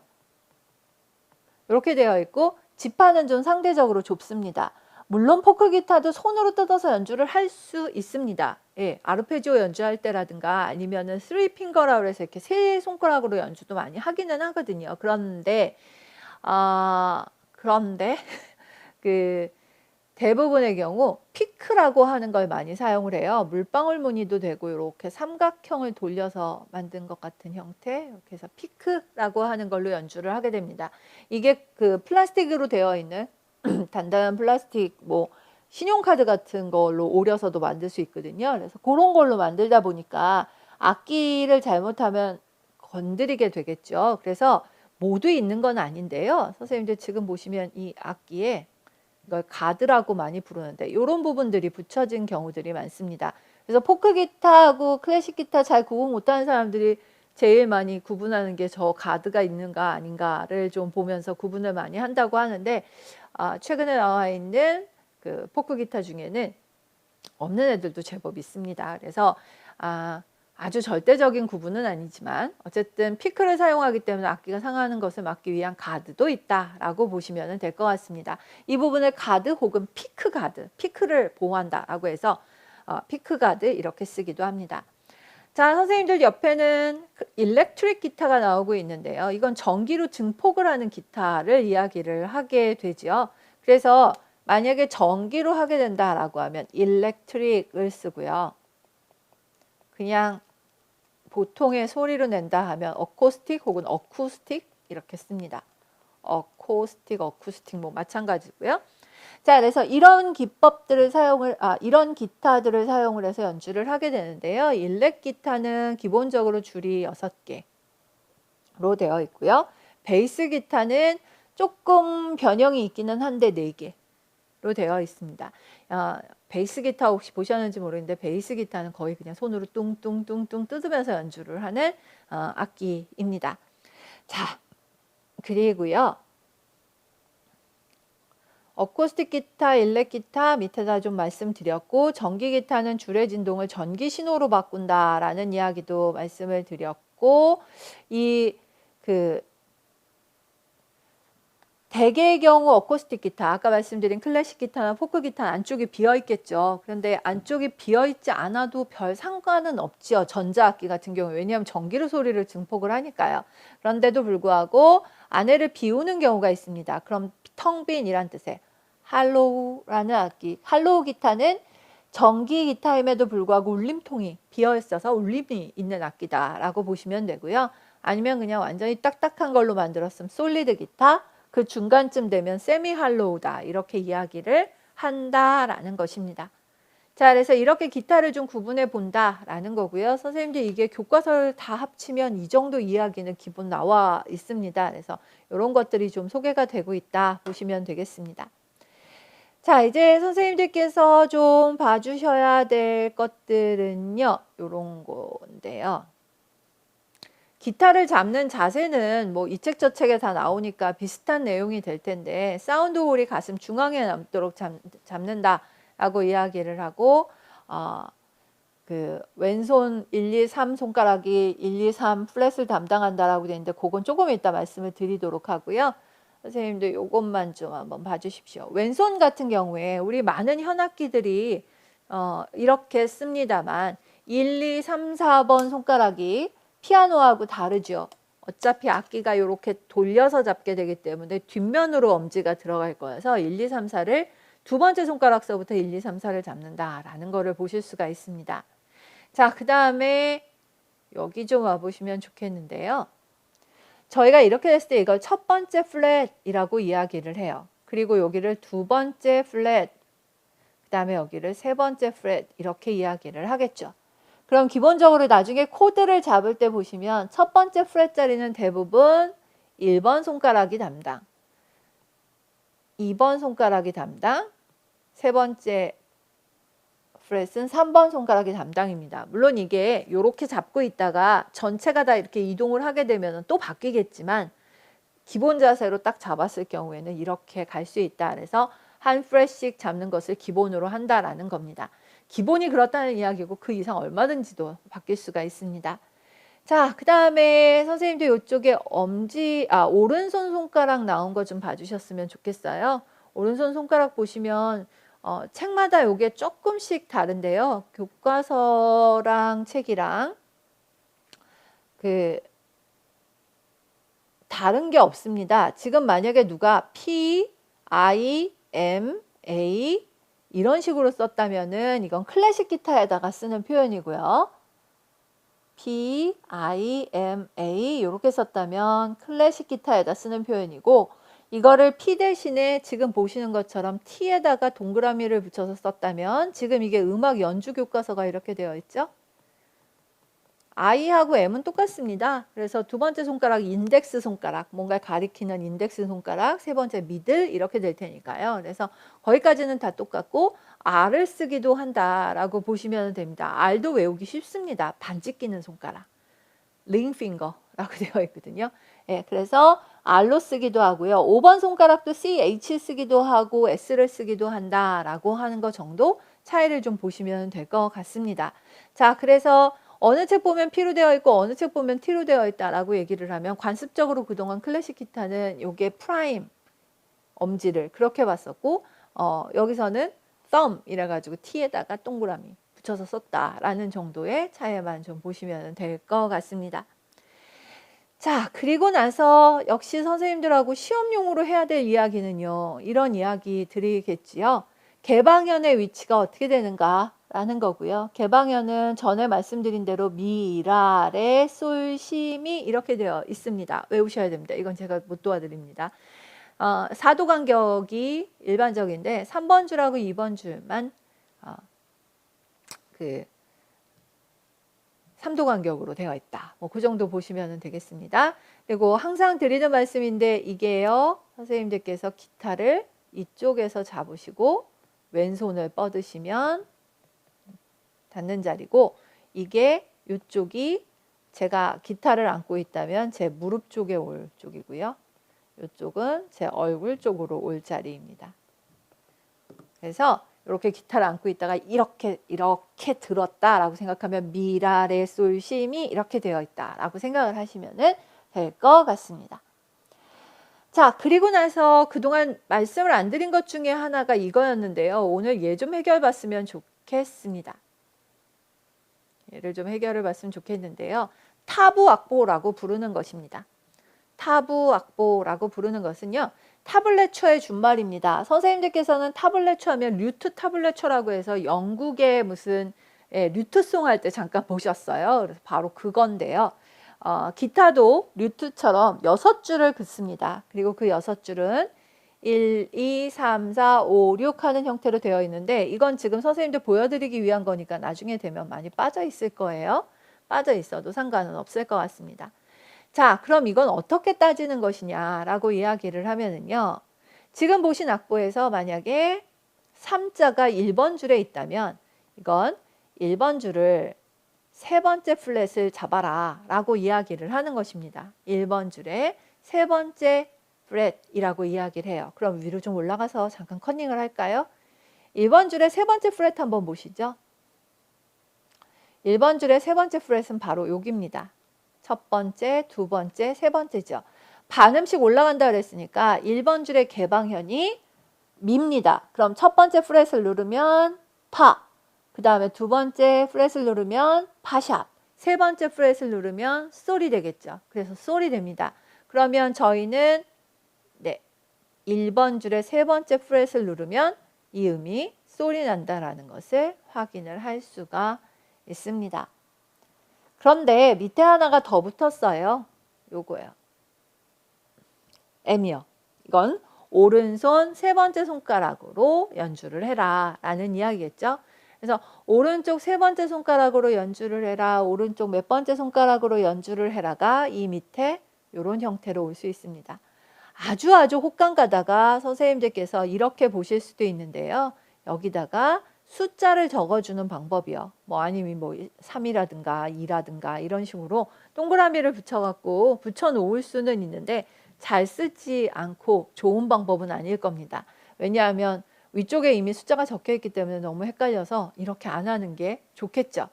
이렇게 되어 있고 지판은 좀 상대적으로 좁습니다. 물론 포크 기타도 손으로 뜯어서 연주를 할 수 있습니다. 예, 아르페지오 연주할 때라든가 아니면은 3핑거라고 해서 이렇게 세 손가락으로 연주도 많이 하기는 하거든요. 그런데 그 대부분의 경우 피크라고 하는 걸 많이 사용을 해요. 물방울 무늬도 되고 이렇게 삼각형을 돌려서 만든 것 같은 형태, 이렇게 해서 피크라고 하는 걸로 연주를 하게 됩니다. 이게 그 플라스틱으로 되어 있는 단단한 플라스틱 뭐 신용카드 같은 걸로 오려서도 만들 수 있거든요. 그래서 그런 걸로 만들다 보니까 악기를 잘못하면 건드리게 되겠죠. 그래서 모두 있는 건 아닌데요. 선생님들 지금 보시면 이 악기에 이걸 가드라고 많이 부르는데 이런 부분들이 붙여진 경우들이 많습니다. 그래서 포크 기타하고 클래식 기타 잘 구분 못하는 사람들이 제일 많이 구분하는 게 저 가드가 있는가 아닌가를 좀 보면서 구분을 많이 한다고 하는데 최근에 나와 있는 그 포크 기타 중에는 없는 애들도 제법 있습니다. 그래서 아주 절대적인 구분은 아니지만 어쨌든 피크를 사용하기 때문에 악기가 상하는 것을 막기 위한 가드도 있다라고 보시면 될 것 같습니다. 이 부분을 가드 혹은 피크 가드, 피크를 보호한다라고 해서 피크 가드 이렇게 쓰기도 합니다. 자, 선생님들 옆에는 일렉트릭 기타가 나오고 있는데요. 이건 전기로 증폭을 하는 기타를 이야기를 하게 되죠. 그래서 만약에 전기로 하게 된다라고 하면 일렉트릭을 쓰고요. 그냥 보통의 소리로 낸다 하면 어코스틱 혹은 어쿠스틱 이렇게 씁니다. 어코스틱, 어쿠스틱 뭐 마찬가지고요. 자, 그래서 이런 기법들을 이런 기타들을 사용을 해서 연주를 하게 되는데요. 일렉 기타는 기본적으로 줄이 6개로 되어 있고요. 베이스 기타는 조금 변형이 있기는 한데 4개로 되어 있습니다. 베이스 기타 혹시 보셨는지 모르겠는데 베이스 기타는 거의 그냥 손으로 뚱뚱뚱뚱 뜯으면서 연주를 하는 악기입니다. 자, 그리고요. 어쿠스틱 기타, 일렉 기타 밑에다 좀 말씀드렸고 전기 기타는 줄의 진동을 전기 신호로 바꾼다라는 이야기도 말씀을 드렸고 대개의 경우 어쿠스틱 기타, 아까 말씀드린 클래식 기타나 포크 기타는 안쪽이 비어 있겠죠. 그런데 안쪽이 비어 있지 않아도 별 상관은 없죠. 전자악기 같은 경우 왜냐하면 전기로 소리를 증폭을 하니까요. 그런데도 불구하고 안에를 비우는 경우가 있습니다. 그럼 텅 빈이란 뜻의 할로우라는 악기, 할로우 기타는 전기 기타임에도 불구하고 울림통이 비어 있어서 울림이 있는 악기다라고 보시면 되고요. 아니면 그냥 완전히 딱딱한 걸로 만들었으면 솔리드 기타, 그 중간쯤 되면 세미 할로우다 이렇게 이야기를 한다라는 것입니다. 자, 그래서 이렇게 기타를 좀 구분해 본다라는 거고요. 선생님들 이게 교과서를 다 합치면 이 정도 이야기는 기본 나와 있습니다. 그래서 이런 것들이 좀 소개가 되고 있다 보시면 되겠습니다. 자, 이제 선생님들께서 좀 봐주셔야 될 것들은요. 이런 건데요. 기타를 잡는 자세는 뭐 이 책 저 책에 다 나오니까 비슷한 내용이 될 텐데 사운드 홀이 가슴 중앙에 남도록 잡는다라고 이야기를 하고 그 왼손 1, 2, 3 손가락이 1, 2, 3 플랫을 담당한다라고 되어 있는데 그건 조금 이따 말씀을 드리도록 하고요. 선생님들 요것만 좀 한번 봐주십시오. 왼손 같은 경우에 우리 많은 현악기들이 이렇게 씁니다만 1, 2, 3, 4번 손가락이 피아노하고 다르죠. 어차피 악기가 이렇게 돌려서 잡게 되기 때문에 뒷면으로 엄지가 들어갈 거여서 1, 2, 3, 4를 두 번째 손가락서부터 1, 2, 3, 4를 잡는다라는 거를 보실 수가 있습니다. 자, 그 다음에 여기 좀 와보시면 좋겠는데요. 저희가 이렇게 됐을 때 이걸 첫 번째 플랫이라고 이야기를 해요. 그리고 여기를 두 번째 플랫, 그 다음에 여기를 세 번째 플랫 이렇게 이야기를 하겠죠. 그럼 기본적으로 나중에 코드를 잡을 때 보시면 첫 번째 프렛 자리는 대부분 1번 손가락이 담당, 2번 손가락이 담당, 세 번째 프렛은 3번 손가락이 담당입니다. 물론 이게 이렇게 잡고 있다가 전체가 다 이렇게 이동을 하게 되면 또 바뀌겠지만 기본 자세로 딱 잡았을 경우에는 이렇게 갈 수 있다. 그래서 한 프렛씩 잡는 것을 기본으로 한다라는 겁니다. 기본이 그렇다는 이야기고 그 이상 얼마든지도 바뀔 수가 있습니다. 자, 그 다음에 선생님들 이쪽에 오른손 손가락 나온 거 좀 봐주셨으면 좋겠어요. 오른손 손가락 보시면 책마다 요게 조금씩 다른데요. 교과서랑 책이랑 그 다른 게 없습니다. 지금 만약에 누가 P, I, M, A 이런 식으로 썼다면은 이건 클래식 기타에다가 쓰는 표현이고요. P, I, M, A 이렇게 썼다면 클래식 기타에다 쓰는 표현이고, 이거를 P 대신에 지금 보시는 것처럼 T에다가 동그라미를 붙여서 썼다면, 지금 이게 음악 연주 교과서가 이렇게 되어 있죠. I하고 M은 똑같습니다. 그래서 두 번째 손가락 인덱스 손가락, 뭔가 가리키는 인덱스 손가락, 세 번째 미들 이렇게 될 테니까요. 그래서 거기까지는 다 똑같고 R을 쓰기도 한다라고 보시면 됩니다. R도 외우기 쉽습니다. 반지 끼는 손가락, 링핑거라고 되어 있거든요. 예, 그래서 R로 쓰기도 하고요. 5번 손가락도 C, H 쓰기도 하고 S를 쓰기도 한다라고 하는 거 정도 차이를 좀 보시면 될 것 같습니다. 자, 그래서 어느 책 보면 P로 되어 있고 어느 책 보면 T로 되어 있다라고 얘기를 하면, 관습적으로 그동안 클래식 기타는 요게 프라임 엄지를 그렇게 봤었고, 여기서는 thumb 이래 가지고 T에다가 동그라미 붙여서 썼다라는 정도의 차이만 좀 보시면 될 것 같습니다. 자, 그리고 나서 역시 선생님들하고 시험용으로 해야 될 이야기는요, 이런 이야기 드리겠지요. 개방현의 위치가 어떻게 되는가 라는 거고요. 개방현은 전에 말씀드린 대로 미, 라, 레, 솔, 시, 미 이렇게 되어 있습니다. 외우셔야 됩니다. 이건 제가 못 도와드립니다. 4도 간격이 일반적인데 3번 줄하고 2번 줄만 그 3도 간격으로 되어 있다. 뭐 그 정도 보시면 되겠습니다. 그리고 항상 드리는 말씀인데, 이게요, 선생님들께서 기타를 이쪽에서 잡으시고 왼손을 뻗으시면 닿는 자리고, 이게 이쪽이 제가 기타를 안고 있다면 제 무릎 쪽에 올 쪽이고요. 이쪽은 제 얼굴 쪽으로 올 자리입니다. 그래서 이렇게 기타를 안고 있다가 이렇게 들었다라고 생각하면 미, 라, 레, 솔, 시, 미 이렇게 되어 있다라고 생각을 하시면 될 것 같습니다. 자, 그리고 나서 그동안 말씀을 안 드린 것 중에 하나가 이거였는데요. 오늘 얘 좀 해결 봤으면 좋겠습니다. 얘를 좀 해결을 봤으면 좋겠는데요. 타부 악보라고 부르는 것입니다. 타부 악보라고 부르는 것은요, 타블레처의 준말입니다. 선생님들께서는 타블레처 하면 류트 타블레처라고 해서 영국의 무슨 류트송 할 때 잠깐 보셨어요. 그래서 바로 그건데요. 기타도 류트처럼 6줄을 긋습니다. 그리고 그 6줄은 1, 2, 3, 4, 5, 6 하는 형태로 되어 있는데, 이건 지금 선생님들 보여드리기 위한 거니까 나중에 되면 많이 빠져 있을 거예요. 빠져 있어도 상관은 없을 것 같습니다. 자, 그럼 이건 어떻게 따지는 것이냐라고 이야기를 하면은요, 지금 보신 악보에서 만약에 3자가 1번 줄에 있다면 이건 1번 줄을 세 번째 플랫을 잡아라 라고 이야기를 하는 것입니다. 1번 줄에 세 번째 프렛이라고 이야기를 해요. 그럼 위로 좀 올라가서 잠깐 커닝을 할까요? 1번 줄의 세 번째 프렛 한번 보시죠. 1번 줄의 세 번째 프렛은 바로 여기입니다. 첫 번째, 두 번째, 세 번째죠. 반음씩 올라간다 그랬으니까 1번 줄의 개방현이 미입니다. 그럼 첫 번째 프렛을 누르면 파, 그 다음에 두 번째 프렛을 누르면 파샵, 세 번째 프렛을 누르면 솔이 되겠죠. 그래서 솔이 됩니다. 그러면 저희는 1번 줄의 세 번째 프렛을 누르면 이 음이 솔이 난다라는 것을 확인을 할 수가 있습니다. 그런데 밑에 하나가 더 붙었어요. 요거요. M이요. 이건 오른손 세 번째 손가락으로 연주를 해라 라는 이야기겠죠. 그래서 오른쪽 세 번째 손가락으로 연주를 해라, 오른쪽 몇 번째 손가락으로 연주를 해라가 이 밑에 이런 형태로 올 수 있습니다. 아주 혹감 가다가 선생님들께서 이렇게 보실 수도 있는데요. 여기다가 숫자를 적어주는 방법이요. 뭐 아니면 뭐 3이라든가 2라든가 이런 식으로 동그라미를 붙여갖고 붙여놓을 수는 있는데, 잘 쓰지 않고 좋은 방법은 아닐 겁니다. 왜냐하면 위쪽에 이미 숫자가 적혀 있기 때문에 너무 헷갈려서 이렇게 안 하는 게 좋겠죠.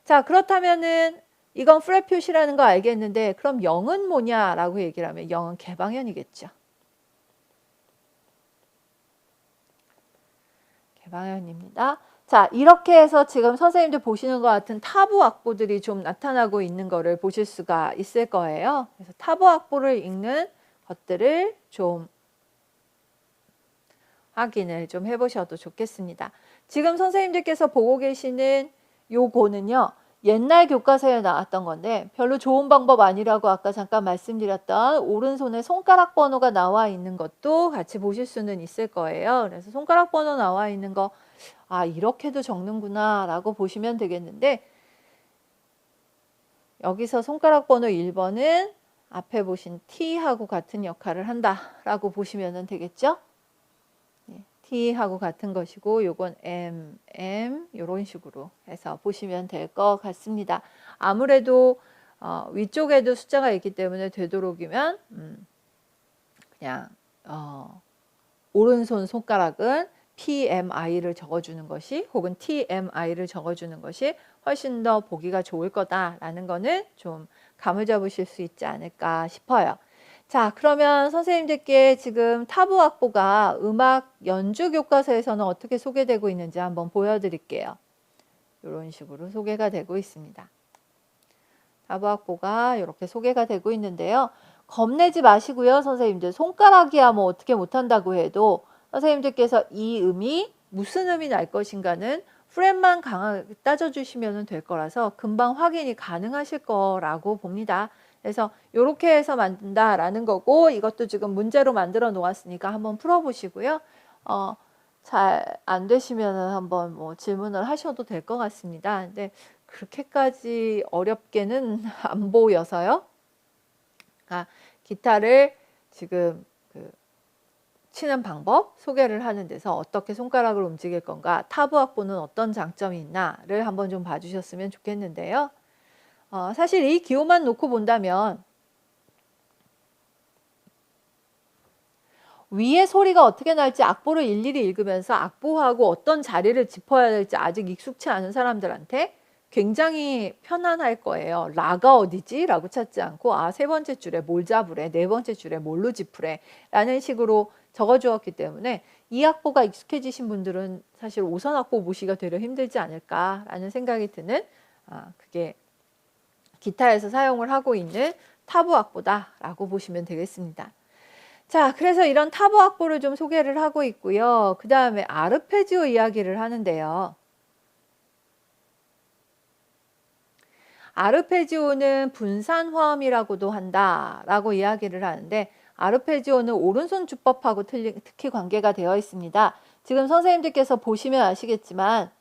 자, 그렇다면은 이건 프렛 표시라는 거 알겠는데, 그럼 0은 뭐냐라고 얘기를 하면 0은 개방현이겠죠. 방향입니다. 자, 이렇게 해서 지금 선생님들 보시는 것 같은 타부 악보들이 좀 나타나고 있는 거를 보실 수가 있을 거예요. 그래서 타부 악보를 읽는 것들을 좀 확인을 좀 해보셔도 좋겠습니다. 지금 선생님들께서 보고 계시는 요거는요, 옛날 교과서에 나왔던 건데 별로 좋은 방법 아니라고 아까 잠깐 말씀드렸던 오른손에 손가락 번호가 나와 있는 것도 같이 보실 수는 있을 거예요. 그래서 손가락 번호 나와 있는 거, 아, 이렇게도 적는구나 라고 보시면 되겠는데, 여기서 손가락 번호 1번은 앞에 보신 T하고 같은 역할을 한다 라고 보시면 되겠죠. T하고 같은 것이고 요건 M 이런 식으로 해서 보시면 될 것 같습니다. 아무래도 위쪽에도 숫자가 있기 때문에 되도록이면 그냥 오른손 손가락은 PMI를 적어주는 것이 혹은 TMI를 적어주는 것이 훨씬 더 보기가 좋을 거다라는 거는 좀 감을 잡으실 수 있지 않을까 싶어요. 자, 그러면 선생님들께 지금 타부 악보가 음악 연주 교과서에서는 어떻게 소개되고 있는지 한번 보여드릴게요. 이런 식으로 소개가 되고 있습니다. 타부 악보가 이렇게 소개가 되고 있는데요. 겁내지 마시고요, 선생님들. 손가락이야 뭐 어떻게 못한다고 해도 선생님들께서 이 음이 무슨 음이 날 것인가는 프렛만 따져주시면 될 거라서 금방 확인이 가능하실 거라고 봅니다. 그래서 이렇게 해서 만든다라는 거고, 이것도 지금 문제로 만들어 놓았으니까 한번 풀어보시고요. 잘 안 되시면 한번 뭐 질문을 하셔도 될 것 같습니다. 근데 그렇게까지 어렵게는 안 보여서요. 기타를 지금 치는 방법 소개를 하는 데서 어떻게 손가락을 움직일 건가, 타부 악보는 어떤 장점이 있나를 한번 좀 봐주셨으면 좋겠는데요. 사실 이 기호만 놓고 본다면 위에 소리가 어떻게 날지 악보를 일일이 읽으면서 악보하고 어떤 자리를 짚어야 될지 아직 익숙치 않은 사람들한테 굉장히 편안할 거예요. 라가 어디지? 라고 찾지 않고 세 번째 줄에 뭘 잡으래, 네 번째 줄에 뭘로 짚으래 라는 식으로 적어주었기 때문에 이 악보가 익숙해지신 분들은 사실 5선 악보 보시기가 되려 힘들지 않을까라는 생각이 드는 그게 기타에서 사용을 하고 있는 타부 악보다라고 보시면 되겠습니다. 자, 그래서 이런 타부 악보를 좀 소개를 하고 있고요. 그 다음에 아르페지오 이야기를 하는데요. 아르페지오는 분산화음이라고도 한다라고 이야기를 하는데, 아르페지오는 오른손 주법하고 특히 관계가 되어 있습니다. 지금 선생님들께서 보시면 아시겠지만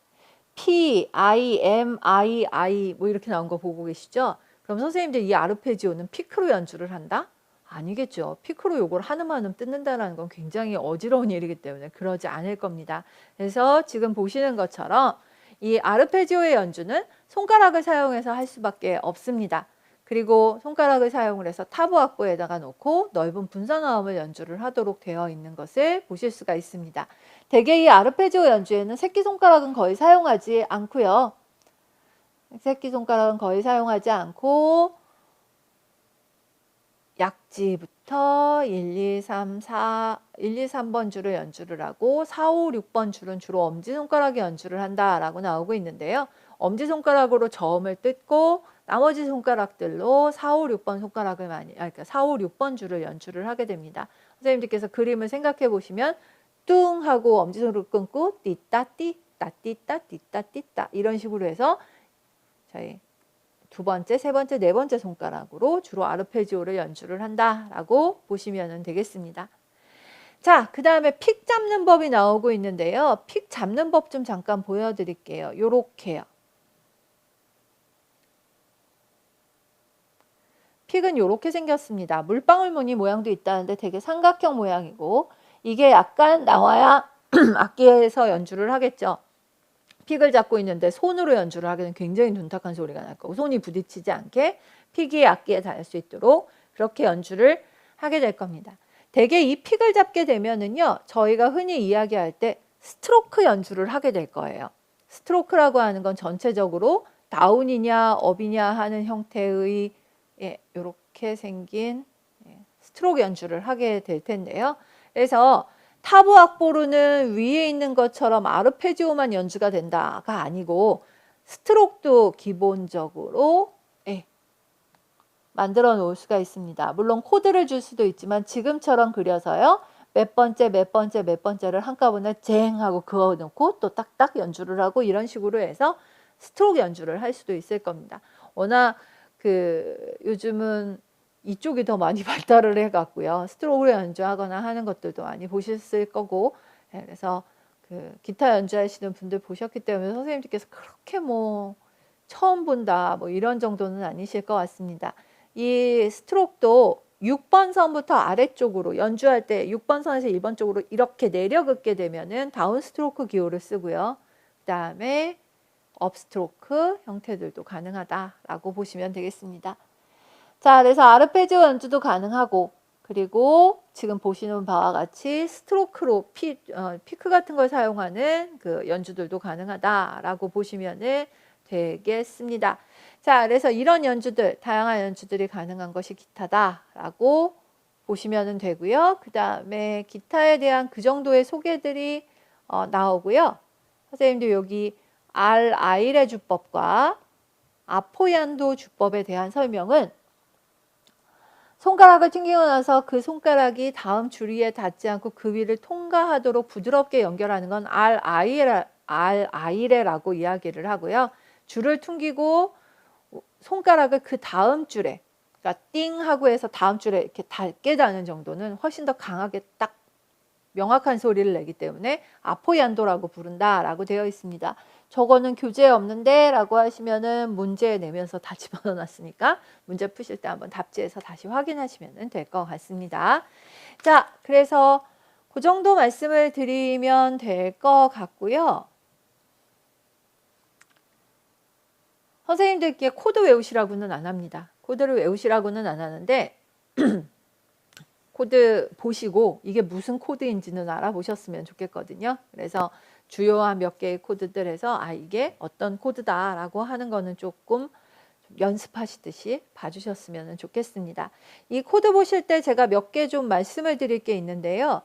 P, I, M, I 뭐 이렇게 나온 거 보고 계시죠? 그럼 선생님들 이 아르페지오는 피크로 연주를 한다? 아니겠죠. 피크로 요걸 한음 뜯는다는 건 굉장히 어지러운 일이기 때문에 그러지 않을 겁니다. 그래서 지금 보시는 것처럼 이 아르페지오의 연주는 손가락을 사용해서 할 수밖에 없습니다. 그리고 손가락을 사용을 해서 타부 악보에다가 놓고 넓은 분산화음을 연주를 하도록 되어 있는 것을 보실 수가 있습니다. 대개 이 아르페지오 연주에는 새끼손가락은 거의 사용하지 않고요. 새끼손가락은 거의 사용하지 않고 약지부터 1, 2, 3, 3번 줄을 연주를 하고 4, 5, 6번 줄은 주로 엄지손가락이 연주를 한다라고 나오고 있는데요. 엄지손가락으로 저음을 뜯고 나머지 손가락들로 4, 5, 6번 손가락을 그러니까 4, 5, 6번 줄을 연주를 하게 됩니다. 선생님들께서 그림을 생각해 보시면 뚱 하고 엄지손으로 끊고 띠따 띠따 띠따 띠따 띠따 이런 식으로 해서 저희 두 번째, 세 번째, 네 번째 손가락으로 주로 아르페지오를 연주를 한다라고 보시면 되겠습니다. 자, 그 다음에 픽 잡는 법이 나오고 있는데요. 픽 잡는 법 좀 잠깐 보여드릴게요. 요렇게요. 픽은 요렇게 생겼습니다. 물방울 무늬 모양도 있다는데 되게 삼각형 모양이고, 이게 약간 나와야 악기에서 연주를 하겠죠. 픽을 잡고 있는데 손으로 연주를 하게 되면 굉장히 둔탁한 소리가 날 거고, 손이 부딪히지 않게 픽이 악기에 닿을 수 있도록 그렇게 연주를 하게 될 겁니다. 대개 이 픽을 잡게 되면은요, 저희가 흔히 이야기할 때 스트로크 연주를 하게 될 거예요. 스트로크라고 하는 건 전체적으로 다운이냐 업이냐 하는 형태의 이렇게 생긴 스트로크 연주를 하게 될 텐데요. 그래서 타브 악보로는 위에 있는 것처럼 아르페지오만 연주가 된다가 아니고 스트로크도 기본적으로 만들어 놓을 수가 있습니다. 물론 코드를 줄 수도 있지만 지금처럼 그려서요. 몇 번째 몇 번째 몇 번째를 한꺼번에 쟁 하고 그어놓고 또 딱딱 연주를 하고 이런 식으로 해서 스트로크 연주를 할 수도 있을 겁니다. 워낙 요즘은 이쪽이 더 많이 발달을 해갖고요. 스트로크로 연주하거나 하는 것들도 많이 보셨을 거고, 그래서 기타 연주하시는 분들 보셨기 때문에 선생님들께서 그렇게 뭐 처음 본다 뭐 이런 정도는 아니실 것 같습니다. 이 스트로크도 6번 선부터 아래쪽으로 연주할 때 6번 선에서 1번 쪽으로 이렇게 내려 긋게 되면은 다운 스트로크 기호를 쓰고요. 그 다음에 업 스트로크 형태들도 가능하다라고 보시면 되겠습니다. 자, 그래서 아르페지오 연주도 가능하고, 그리고 지금 보시는 바와 같이 스트로크로 피크 같은 걸 사용하는 그 연주들도 가능하다라고 보시면 되겠습니다. 자, 그래서 이런 연주들, 다양한 연주들이 가능한 것이 기타다라고 보시면 되고요. 그 다음에 기타에 대한 그 정도의 소개들이 나오고요. 선생님도 여기 알아이레 주법과 아포얀도 주법에 대한 설명은 손가락을 튕기고 나서 그 손가락이 다음 줄 위에 닿지 않고 그 위를 통과하도록 부드럽게 연결하는 건 알아이레라고 이야기를 하고요. 줄을 튕기고 손가락을 그 다음 줄에, 그러니까 띵 하고 해서 다음 줄에 이렇게 닿게 닿는 정도는 훨씬 더 강하게 딱 명확한 소리를 내기 때문에 아포얀도라고 부른다라고 되어 있습니다. 저거는 교재에 없는데 라고 하시면은 문제 내면서 다 집어넣어 놨으니까 문제 푸실 때 한번 답지에서 다시 확인하시면 될 것 같습니다. 자, 그래서 그 정도 말씀을 드리면 될 것 같고요. 선생님들께 코드 외우시라고는 안 합니다. 코드를 외우시라고는 안 하는데 코드 보시고 이게 무슨 코드인지는 알아보셨으면 좋겠거든요. 그래서 주요한 몇 개의 코드들에서 이게 어떤 코드다라고 하는 거는 조금 연습하시듯이 봐주셨으면 좋겠습니다. 이 코드 보실 때 제가 몇 개 좀 말씀을 드릴 게 있는데요.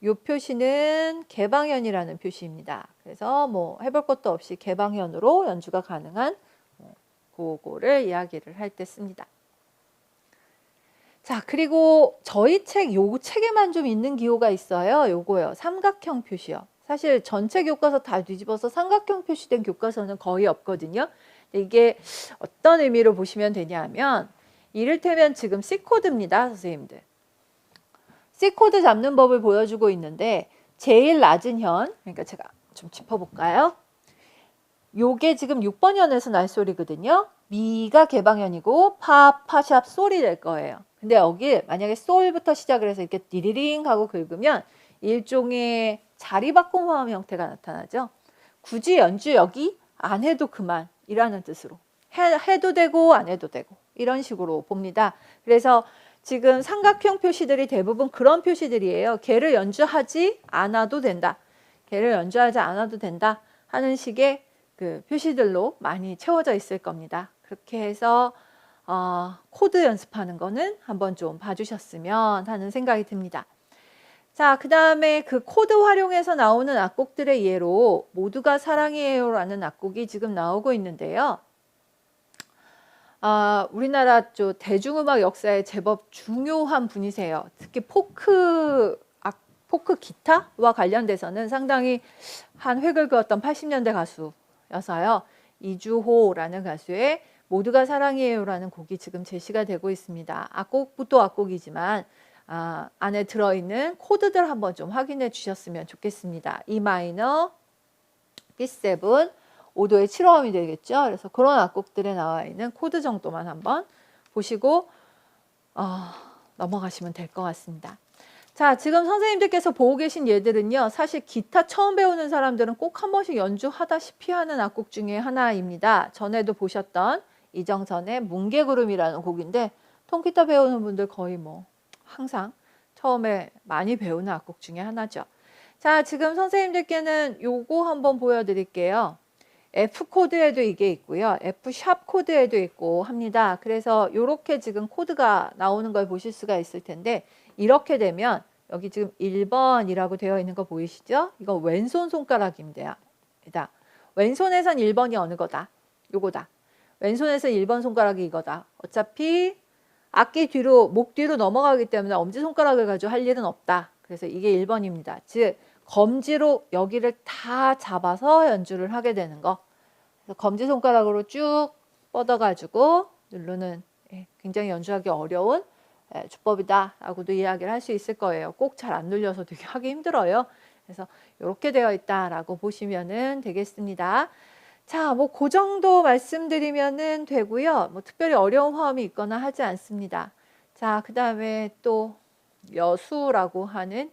이 표시는 개방현이라는 표시입니다. 그래서 뭐 해볼 것도 없이 개방현으로 연주가 가능한 그거를 이야기를 할 때 씁니다. 자, 그리고 저희 요 책에만 좀 있는 기호가 있어요. 요거요. 삼각형 표시요. 사실 전체 교과서 다 뒤집어서 삼각형 표시된 교과서는 거의 없거든요. 이게 어떤 의미로 보시면 되냐면 이를테면 지금 C코드입니다. 선생님들. C코드 잡는 법을 보여주고 있는데 제일 낮은 현, 그러니까 제가 좀 짚어볼까요? 요게 지금 6번 현에서 날 소리거든요. 미가 개방현이고 파샵 솔이 될 거예요. 근데 여기 만약에 솔부터 시작을 해서 이렇게 디리링 하고 긁으면 일종의 자리바꿈 형태가 나타나죠. 굳이 연주 여기 안 해도 그만이라는 뜻으로 해도 되고 안 해도 되고 이런 식으로 봅니다. 그래서 지금 삼각형 표시들이 대부분 그런 표시들이에요. 걔를 연주하지 않아도 된다. 걔를 연주하지 않아도 된다 하는 식의 그 표시들로 많이 채워져 있을 겁니다. 그렇게 해서 코드 연습하는 거는 한번 좀 봐주셨으면 하는 생각이 듭니다. 자, 그 다음에 그 코드 활용해서 나오는 악곡들의 예로 모두가 사랑이에요 라는 악곡이 지금 나오고 있는데요. 우리나라 대중음악 역사에 제법 중요한 분이세요. 특히 포크 기타와 관련돼서는 상당히 한 획을 그었던 80년대 가수여서요. 이주호라는 가수의 모두가 사랑이에요라는 곡이 지금 제시가 되고 있습니다. 악곡부터 악곡이지만 안에 들어있는 코드들 한번 좀 확인해 주셨으면 좋겠습니다. E 마이너, B7, 5도의 7호음이 되겠죠. 그래서 그런 악곡들에 나와 있는 코드 정도만 한번 보시고 넘어가시면 될 것 같습니다. 자, 지금 선생님들께서 보고 계신 예들은요. 사실 기타 처음 배우는 사람들은 꼭 한 번씩 연주하다시피 하는 악곡 중에 하나입니다. 전에도 보셨던 이정선의 뭉게구름이라는 곡인데 통기타 배우는 분들 거의 뭐 항상 처음에 많이 배우는 악곡 중에 하나죠. 자, 지금 선생님들께는 요거 한번 보여드릴게요. F 코드에도 이게 있고요. F 샵 코드에도 있고 합니다. 그래서 이렇게 지금 코드가 나오는 걸 보실 수가 있을 텐데 이렇게 되면 여기 지금 1번이라고 되어 있는 거 보이시죠? 이거 왼손 손가락입니다. 왼손에선 1번이 어느 거다? 요거다. 왼손에서 1번 손가락이 이거다. 어차피 악기 뒤로, 목 뒤로 넘어가기 때문에 엄지손가락을 가지고 할 일은 없다. 그래서 이게 1번입니다. 즉 검지로 여기를 다 잡아서 연주를 하게 되는 거. 그래서 검지손가락으로 쭉 뻗어가지고 누르는 굉장히 연주하기 어려운 주법이다 라고도 이야기를 할 수 있을 거예요. 꼭 잘 안 눌려서 되게 하기 힘들어요. 그래서 이렇게 되어 있다라고 보시면 되겠습니다. 자, 뭐 그 정도 말씀드리면 되고요. 뭐 특별히 어려운 화음이 있거나 하지 않습니다. 자, 그 다음에 또 여수라고 하는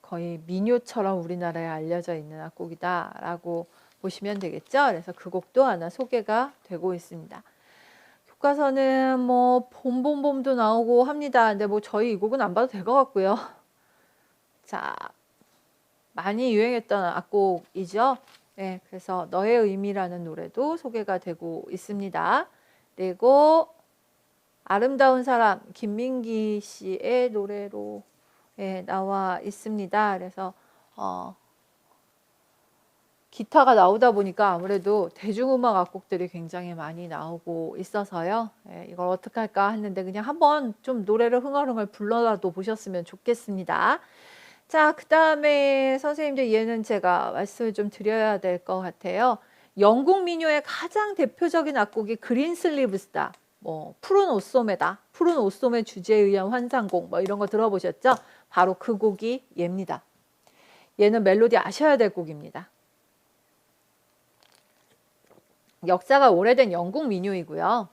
거의 민요처럼 우리나라에 알려져 있는 악곡이다 라고 보시면 되겠죠. 그래서 그 곡도 하나 소개가 되고 있습니다. 교과서는 뭐 봄봄봄도 나오고 합니다. 근데 뭐 저희 이 곡은 안 봐도 될 것 같고요. 자, 많이 유행했던 악곡이죠. 네, 그래서 너의 의미라는 노래도 소개가 되고 있습니다. 그리고 아름다운 사람 김민기 씨의 노래로 나와 있습니다. 그래서 기타가 나오다 보니까 아무래도 대중음악 악곡들이 굉장히 많이 나오고 있어서요. 이걸 어떻게 할까 했는데 그냥 한번 좀 노래를 흥얼흥얼 불러라도 보셨으면 좋겠습니다. 자, 그 다음에 선생님들 얘는 제가 말씀을 좀 드려야 될 것 같아요. 영국 민요의 가장 대표적인 악곡이 그린 슬리브스다. 뭐 푸른 옷소매다. 푸른 옷소매 주제에 의한 환상곡 뭐 이런 거 들어보셨죠? 바로 그 곡이 얘입니다. 얘는 멜로디 아셔야 될 곡입니다. 역사가 오래된 영국 민요이고요.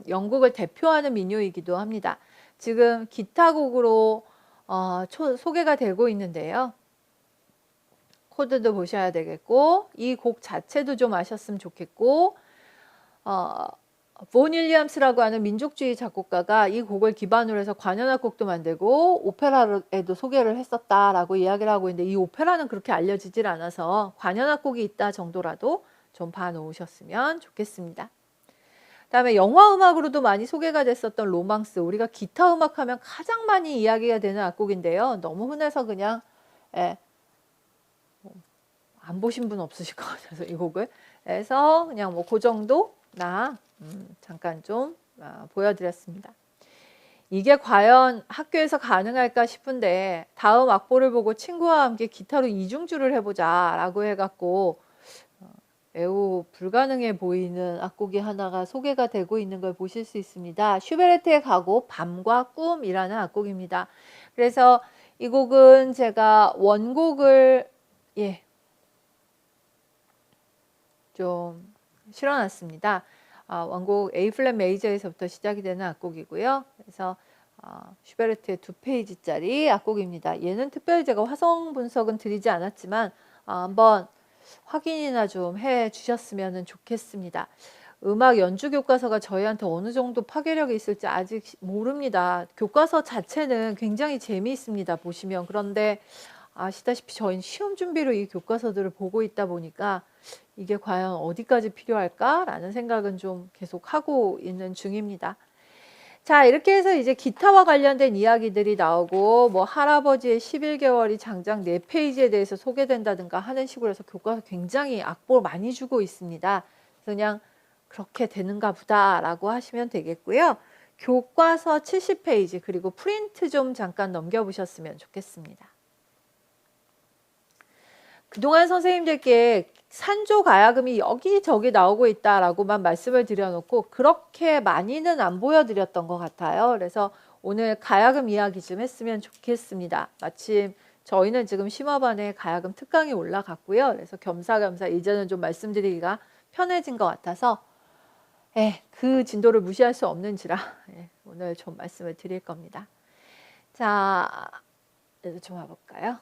영국을 대표하는 민요이기도 합니다. 지금 기타곡으로 소개가 되고 있는데요. 코드도 보셔야 되겠고 이 곡 자체도 좀 아셨으면 좋겠고 본 윌리엄스라고 하는 민족주의 작곡가가 이 곡을 기반으로 해서 관현악곡도 만들고 오페라에도 소개를 했었다라고 이야기를 하고 있는데 이 오페라는 그렇게 알려지질 않아서 관현악곡이 있다 정도라도 좀 봐놓으셨으면 좋겠습니다. 그다음에 영화 음악으로도 많이 소개가 됐었던 로망스, 우리가 기타 음악하면 가장 많이 이야기가 되는 악곡인데요. 너무 흔해서 그냥 안 보신 분 없으실 것 같아서 이 곡을 해서 그냥 뭐 그 정도나 잠깐 좀 보여드렸습니다. 이게 과연 학교에서 가능할까 싶은데 다음 악보를 보고 친구와 함께 기타로 이중주를 해보자 라고 해갖고 매우 불가능해 보이는 악곡이 하나가 소개가 되고 있는 걸 보실 수 있습니다. 슈베르트의 가곡 밤과 꿈이라는 악곡입니다. 그래서 이 곡은 제가 원곡을 좀 실어놨습니다. 원곡 A 플랫 메이저에서부터 시작이 되는 악곡이고요. 그래서 슈베르트의 2페이지짜리 악곡입니다. 얘는 특별히 제가 화성 분석은 드리지 않았지만 한번 확인이나 좀 해 주셨으면 좋겠습니다. 음악 연주 교과서가 저희한테 어느 정도 파괴력이 있을지 아직 모릅니다. 교과서 자체는 굉장히 재미있습니다. 보시면. 그런데 아시다시피 저희는 시험 준비로 이 교과서들을 보고 있다 보니까 이게 과연 어디까지 필요할까라는 생각은 좀 계속 하고 있는 중입니다. 자, 이렇게 해서 이제 기타와 관련된 이야기들이 나오고 뭐 할아버지의 11개월이 장장 4페이지에 대해서 소개된다든가 하는 식으로 해서 교과서 굉장히 악보 많이 주고 있습니다. 그래서 그냥 그렇게 되는가 보다 라고 하시면 되겠고요. 교과서 70페이지 그리고 프린트 좀 잠깐 넘겨보셨으면 좋겠습니다. 그동안 선생님들께 산조 가야금이 여기저기 나오고 있다라고만 말씀을 드려놓고 그렇게 많이는 안 보여드렸던 것 같아요. 그래서 오늘 가야금 이야기 좀 했으면 좋겠습니다. 마침 저희는 지금 심화반에 가야금 특강이 올라갔고요. 그래서 겸사겸사 이제는 좀 말씀드리기가 편해진 것 같아서 그 진도를 무시할 수 없는지라 오늘 좀 말씀을 드릴 겁니다. 자, 이제 좀 와볼까요?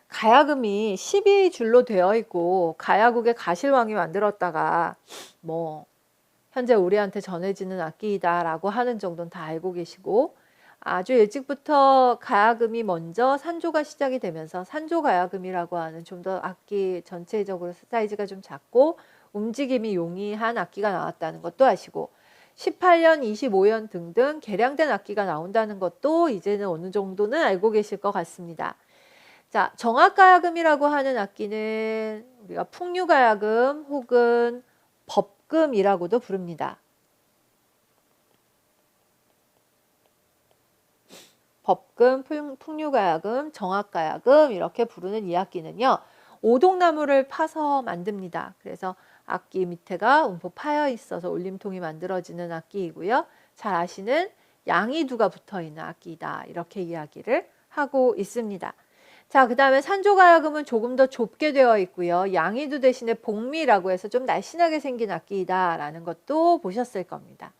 가야금이 12줄로 되어 있고 가야국의 가실왕이 만들었다가 뭐 현재 우리한테 전해지는 악기이다 라고 하는 정도는 다 알고 계시고 아주 일찍부터 가야금이 먼저 산조가 시작이 되면서 산조 가야금이라고 하는 좀 더 악기 전체적으로 사이즈가 좀 작고 움직임이 용이한 악기가 나왔다는 것도 아시고 18현, 25현 등등 개량된 악기가 나온다는 것도 이제는 어느 정도는 알고 계실 것 같습니다. 자, 정악가야금이라고 하는 악기는 우리가 풍류가야금 혹은 법금이라고도 부릅니다. 법금, 풍류가야금, 정악가야금 이렇게 부르는 이 악기는요. 오동나무를 파서 만듭니다. 그래서 악기 밑에가 움푹 파여 있어서 울림통이 만들어지는 악기이고요. 잘 아시는 양이두가 붙어있는 악기이다. 이렇게 이야기를 하고 있습니다. 자, 그 다음에 산조가야금은 조금 더 좁게 되어 있고요. 양이두 대신에 복미라고 해서 좀 날씬하게 생긴 악기이다 라는 것도 보셨을 겁니다.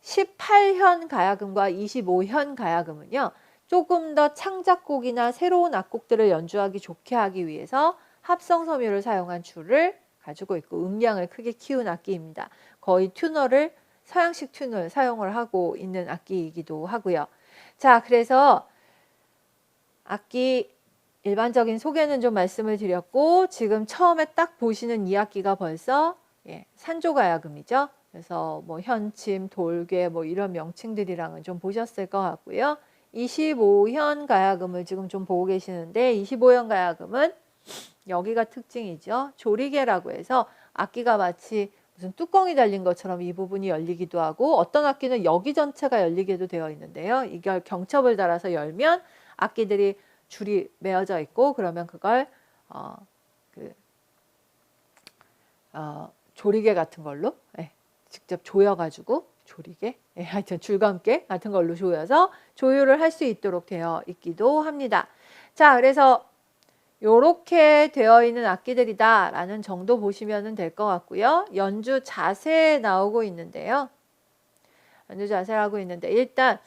18현 가야금과 25현 가야금은요. 조금 더 창작곡이나 새로운 악곡들을 연주하기 좋게 하기 위해서 합성 섬유를 사용한 줄을 가지고 있고 음량을 크게 키운 악기입니다. 거의 튜너를 서양식 튜너를 사용을 하고 있는 악기이기도 하고요. 자, 그래서 악기 일반적인 소개는 좀 말씀을 드렸고 지금 처음에 딱 보시는 이 악기가 벌써 산조가야금이죠. 그래서 뭐 현침, 돌괴 뭐 이런 명칭들이랑은 좀 보셨을 것 같고요. 25현 가야금을 지금 좀 보고 계시는데 25현 가야금은 여기가 특징이죠. 조리개라고 해서 악기가 마치 무슨 뚜껑이 달린 것처럼 이 부분이 열리기도 하고 어떤 악기는 여기 전체가 열리게도 되어 있는데요. 이걸 경첩을 달아서 열면 악기들이 줄이 메어져 있고 그러면 그걸 조리개 같은 걸로 직접 조여가지고 조리개 하여튼 줄감개 같은 걸로 조여서 조율을 할 수 있도록 되어 있기도 합니다. 자, 그래서 이렇게 되어 있는 악기들이다 라는 정도 보시면 될 것 같고요. 연주 자세 나오고 있는데요. 연주 자세라고 있는데 일단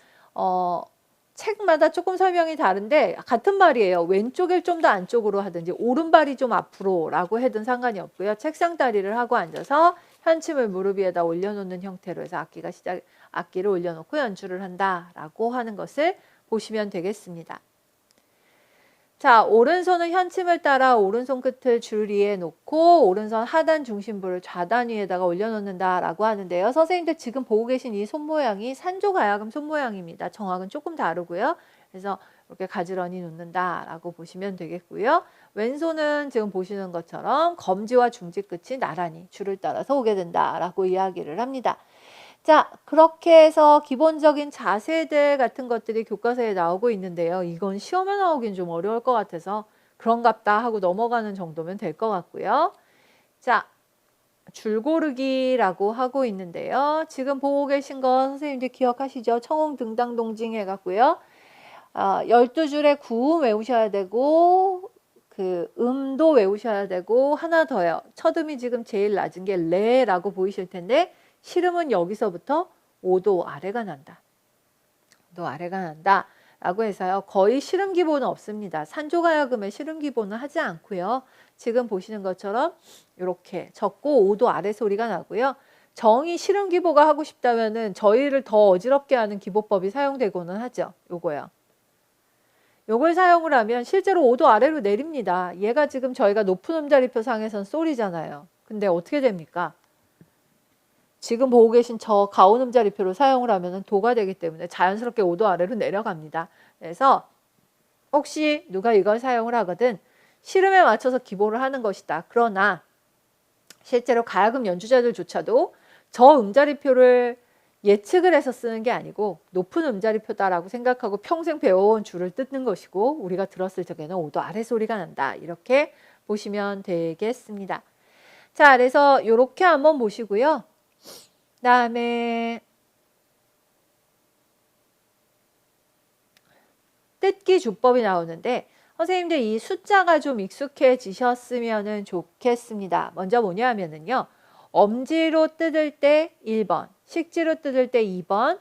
책마다 조금 설명이 다른데 같은 말이에요. 왼쪽을 좀 더 안쪽으로 하든지 오른발이 좀 앞으로 라고 해도 상관이 없고요. 책상 다리를 하고 앉아서 현침을 무릎 위에다 올려놓는 형태로 해서 악기를 올려놓고 연주를 한다라고 하는 것을 보시면 되겠습니다. 자, 오른손은 현침을 따라 오른손 끝을 줄 위에 놓고 오른손 하단 중심부를 좌단 위에다가 올려놓는다라고 하는데요. 선생님들 지금 보고 계신 이 손 모양이 산조가야금 손 모양입니다. 정확은 조금 다르고요. 그래서 이렇게 가지런히 놓는다라고 보시면 되겠고요. 왼손은 지금 보시는 것처럼 검지와 중지 끝이 나란히 줄을 따라서 오게 된다라고 이야기를 합니다. 자, 그렇게 해서 기본적인 자세들 같은 것들이 교과서에 나오고 있는데요. 이건 시험에 나오긴 좀 어려울 것 같아서 그런갑다 하고 넘어가는 정도면 될 것 같고요. 자, 줄고르기라고 하고 있는데요. 지금 보고 계신 거 선생님들 기억하시죠? 청홍등당동징 해갖고요. 12줄의 구음 외우셔야 되고 그 음도 외우셔야 되고 하나 더요. 첫음이 지금 제일 낮은 게 레라고 보이실 텐데 시름은 여기서부터 5도 아래가 난다. 5도 아래가 난다. 라고 해서요. 거의 시름 기본은 없습니다. 산조가야금의 시름 기본은 하지 않고요. 지금 보시는 것처럼 이렇게 적고 5도 아래 소리가 나고요. 정이 시름 기보가 하고 싶다면은 저희를 더 어지럽게 하는 기보법이 사용되고는 하죠. 요거요. 요걸 사용을 하면 실제로 5도 아래로 내립니다. 얘가 지금 저희가 높은 음자리표 상에선 솔이잖아요. 근데 어떻게 됩니까? 지금 보고 계신 저 가온 음자리표를 사용을 하면 도가 되기 때문에 자연스럽게 5도 아래로 내려갑니다. 그래서 혹시 누가 이걸 사용을 하거든 시름에 맞춰서 기보를 하는 것이다. 그러나 실제로 가야금 연주자들조차도 저 음자리표를 예측을 해서 쓰는 게 아니고 높은 음자리표다라고 생각하고 평생 배워온 줄을 뜯는 것이고 우리가 들었을 적에는 5도 아래 소리가 난다. 이렇게 보시면 되겠습니다. 자, 그래서 이렇게 한번 보시고요. 다음에 뜯기 주법이 나오는데 선생님들 이 숫자가 좀 익숙해지셨으면 좋겠습니다. 먼저 뭐냐 하면은요. 엄지로 뜯을 때 1번, 식지로 뜯을 때 2번,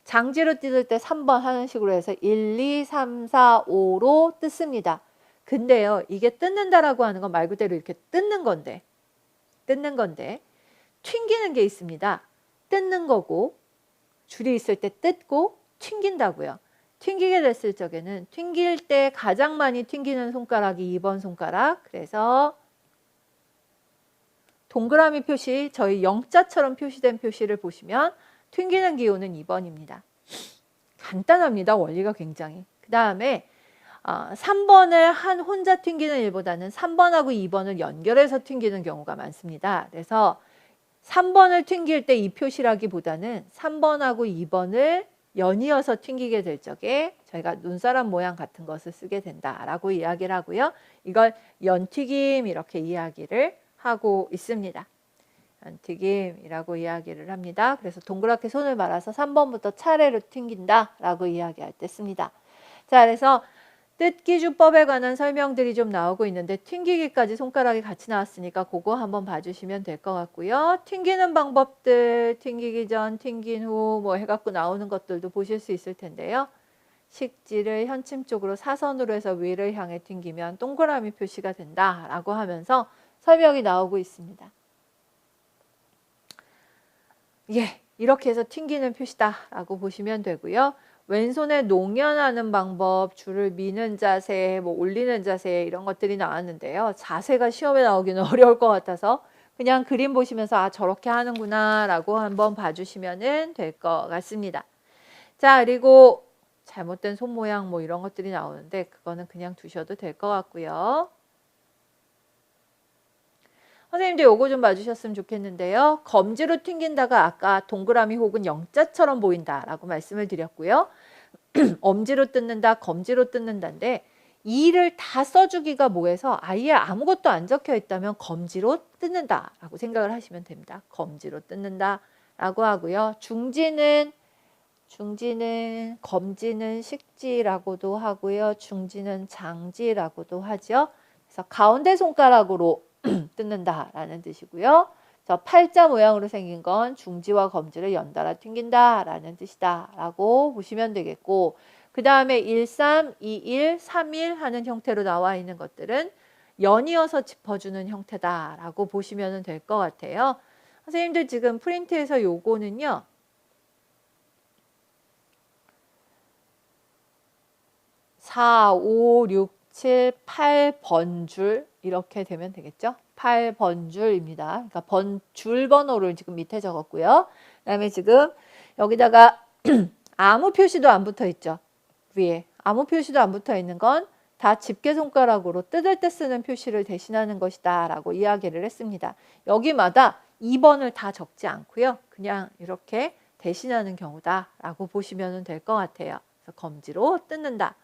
장지로 뜯을 때 3번 하는 식으로 해서 1, 2, 3, 4, 5로 뜯습니다. 근데요. 이게 뜯는다라고 하는 건 말 그대로 이렇게 뜯는 건데 튕기는 게 있습니다. 뜯는 거고 줄이 있을 때 뜯고 튕긴다고요. 튕기게 됐을 적에는 튕길 때 가장 많이 튕기는 손가락이 2번 손가락. 그래서 동그라미 표시, 저희 영자처럼 표시된 표시를 보시면 튕기는 기호는 2번입니다. 간단합니다. 원리가 굉장히. 그 다음에 3번을 혼자 튕기는 일보다는 3번하고 2번을 연결해서 튕기는 경우가 많습니다. 그래서 3번을 튕길 때 이 표시라기보다는 3번하고 2번을 연이어서 튕기게 될 적에 저희가 눈사람 모양 같은 것을 쓰게 된다라고 이야기를 하고요. 이걸 연튀김 이렇게 이야기를 하고 있습니다. 연튀김이라고 이야기를 합니다. 그래서 동그랗게 손을 말아서 3번부터 차례로 튕긴다라고 이야기할 때 씁니다. 자, 그래서 뜯기주법에 관한 설명들이 좀 나오고 있는데 튕기기까지 손가락이 같이 나왔으니까 그거 한번 봐주시면 될 것 같고요. 튕기는 방법들, 튕기기 전, 튕긴 후 뭐 해갖고 나오는 것들도 보실 수 있을 텐데요. 식지를 현침 쪽으로 사선으로 해서 위를 향해 튕기면 동그라미 표시가 된다라고 하면서 설명이 나오고 있습니다. 예, 이렇게 해서 튕기는 표시다라고 보시면 되고요. 왼손에 농연하는 방법, 줄을 미는 자세, 뭐 올리는 자세 이런 것들이 나왔는데요. 자세가 시험에 나오기는 어려울 것 같아서 그냥 그림 보시면서 저렇게 하는구나 라고 한번 봐주시면 될 것 같습니다. 자, 그리고 잘못된 손 모양 뭐 이런 것들이 나오는데 그거는 그냥 두셔도 될 것 같고요. 선생님들 요거 좀 봐주셨으면 좋겠는데요. 검지로 튕긴다가 아까 동그라미 혹은 영자처럼 보인다라고 말씀을 드렸고요. 엄지로 뜯는다, 검지로 뜯는다인데 이를 다 써주기가 뭐해서 아예 아무것도 안 적혀 있다면 검지로 뜯는다라고 생각을 하시면 됩니다. 검지로 뜯는다라고 하고요. 중지는 검지는 식지라고도 하고요. 중지는 장지라고도 하죠. 그래서 가운데 손가락으로 뜯는다라는 뜻이고요. 저 팔자 모양으로 생긴 건 중지와 검지를 연달아 튕긴다라는 뜻이다라고 보시면 되겠고 그 다음에 13, 21, 31 하는 형태로 나와 있는 것들은 연이어서 짚어주는 형태다라고 보시면 될 것 같아요. 선생님들 지금 프린트에서 요거는요. 4, 5, 6, 7, 8번줄 이렇게 되면 되겠죠. 8번줄입니다. 그러니까 줄 번호를 지금 밑에 적었고요. 그 다음에 지금 여기다가 아무 표시도 안 붙어 있죠. 위에 아무 표시도 안 붙어 있는 건 다 집게손가락으로 뜯을 때 쓰는 표시를 대신하는 것이다 라고 이야기를 했습니다. 여기마다 2번을 다 적지 않고요. 그냥 이렇게 대신하는 경우다 라고 보시면 될 것 같아요. 그래서 검지로 뜯는다.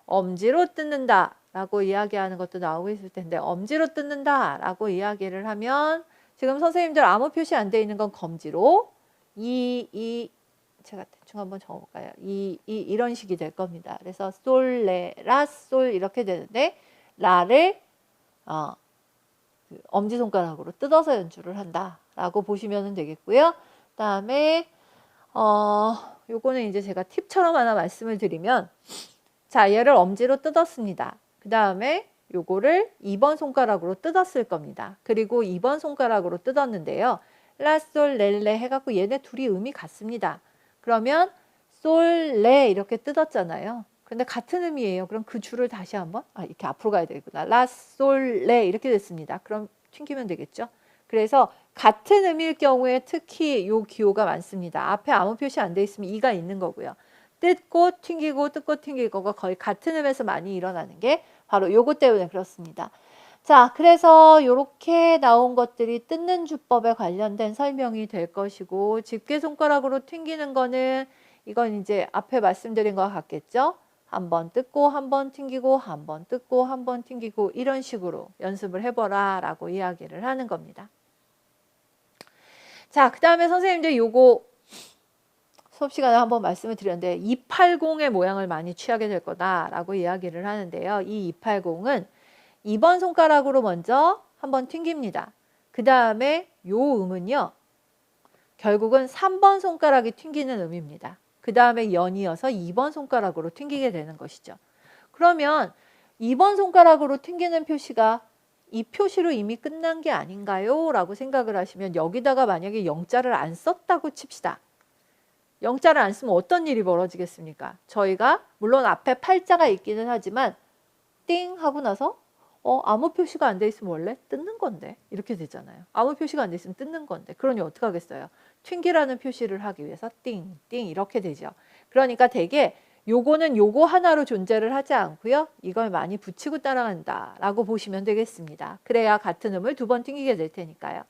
엄지로 뜯는다 라고 이야기하는 것도 나오고 있을 텐데 엄지로 뜯는다 라고 이야기를 하면 지금 선생님들 아무 표시 안 돼 있는 건 검지로 제가 대충 한번 적어볼까요? 이런 식이 될 겁니다. 그래서 솔, 레, 라, 솔 이렇게 되는데 라를 엄지손가락으로 뜯어서 연주를 한다 라고 보시면 되겠고요. 그 다음에 요거는 이제 제가 팁처럼 하나 말씀을 드리면 자, 얘를 엄지로 뜯었습니다. 그 다음에 요거를 2번 손가락으로 뜯었을 겁니다. 그리고 2번 손가락으로 뜯었는데요. 라, 솔, 레 해갖고 얘네 둘이 음이 같습니다. 그러면 솔, 레 이렇게 뜯었잖아요. 근데 같은 음이에요. 그럼 그 줄을 다시 한번 이렇게 앞으로 가야 되겠구나. 라, 솔, 레 이렇게 됐습니다. 그럼 튕기면 되겠죠. 그래서 같은 음일 경우에 특히 요 기호가 많습니다. 앞에 아무 표시 안 돼 있으면 이가 있는 거고요. 뜯고 튕기고 뜯고 튕기고가 거의 같은 음에서 많이 일어나는 게 바로 요거 때문에 그렇습니다. 자, 그래서 이렇게 나온 것들이 뜯는 주법에 관련된 설명이 될 것이고 집게손가락으로 튕기는 거는 이건 이제 앞에 말씀드린 것 같겠죠? 한번 뜯고 한번 튕기고 한번 뜯고 한번 튕기고 이런 식으로 연습을 해보라 라고 이야기를 하는 겁니다. 자, 그 다음에 선생님들 요거 수업 시간에 한번 말씀을 드렸는데 280의 모양을 많이 취하게 될 거다라고 이야기를 하는데요. 이 280은 2번 손가락으로 먼저 한번 튕깁니다. 그 다음에 요 음은요. 결국은 3번 손가락이 튕기는 음입니다. 그 다음에 연이어서 2번 손가락으로 튕기게 되는 것이죠. 그러면 2번 손가락으로 튕기는 표시가 이 표시로 이미 끝난 게 아닌가요? 라고 생각을 하시면 여기다가 만약에 영자를 안 썼다고 칩시다. 영자를 안 쓰면 어떤 일이 벌어지겠습니까? 저희가 물론 앞에 팔자가 있기는 하지만 띵 하고 나서 아무 표시가 안 돼 있으면 원래 뜯는 건데 이렇게 되잖아요. 아무 표시가 안 돼 있으면 뜯는 건데 그러니 어떻게 하겠어요? 튕기라는 표시를 하기 위해서 띵, 띵 이렇게 되죠. 그러니까 되게 요거는 요거 하나로 존재를 하지 않고요. 이걸 많이 붙이고 따라간다 라고 보시면 되겠습니다. 그래야 같은 음을 두 번 튕기게 될 테니까요.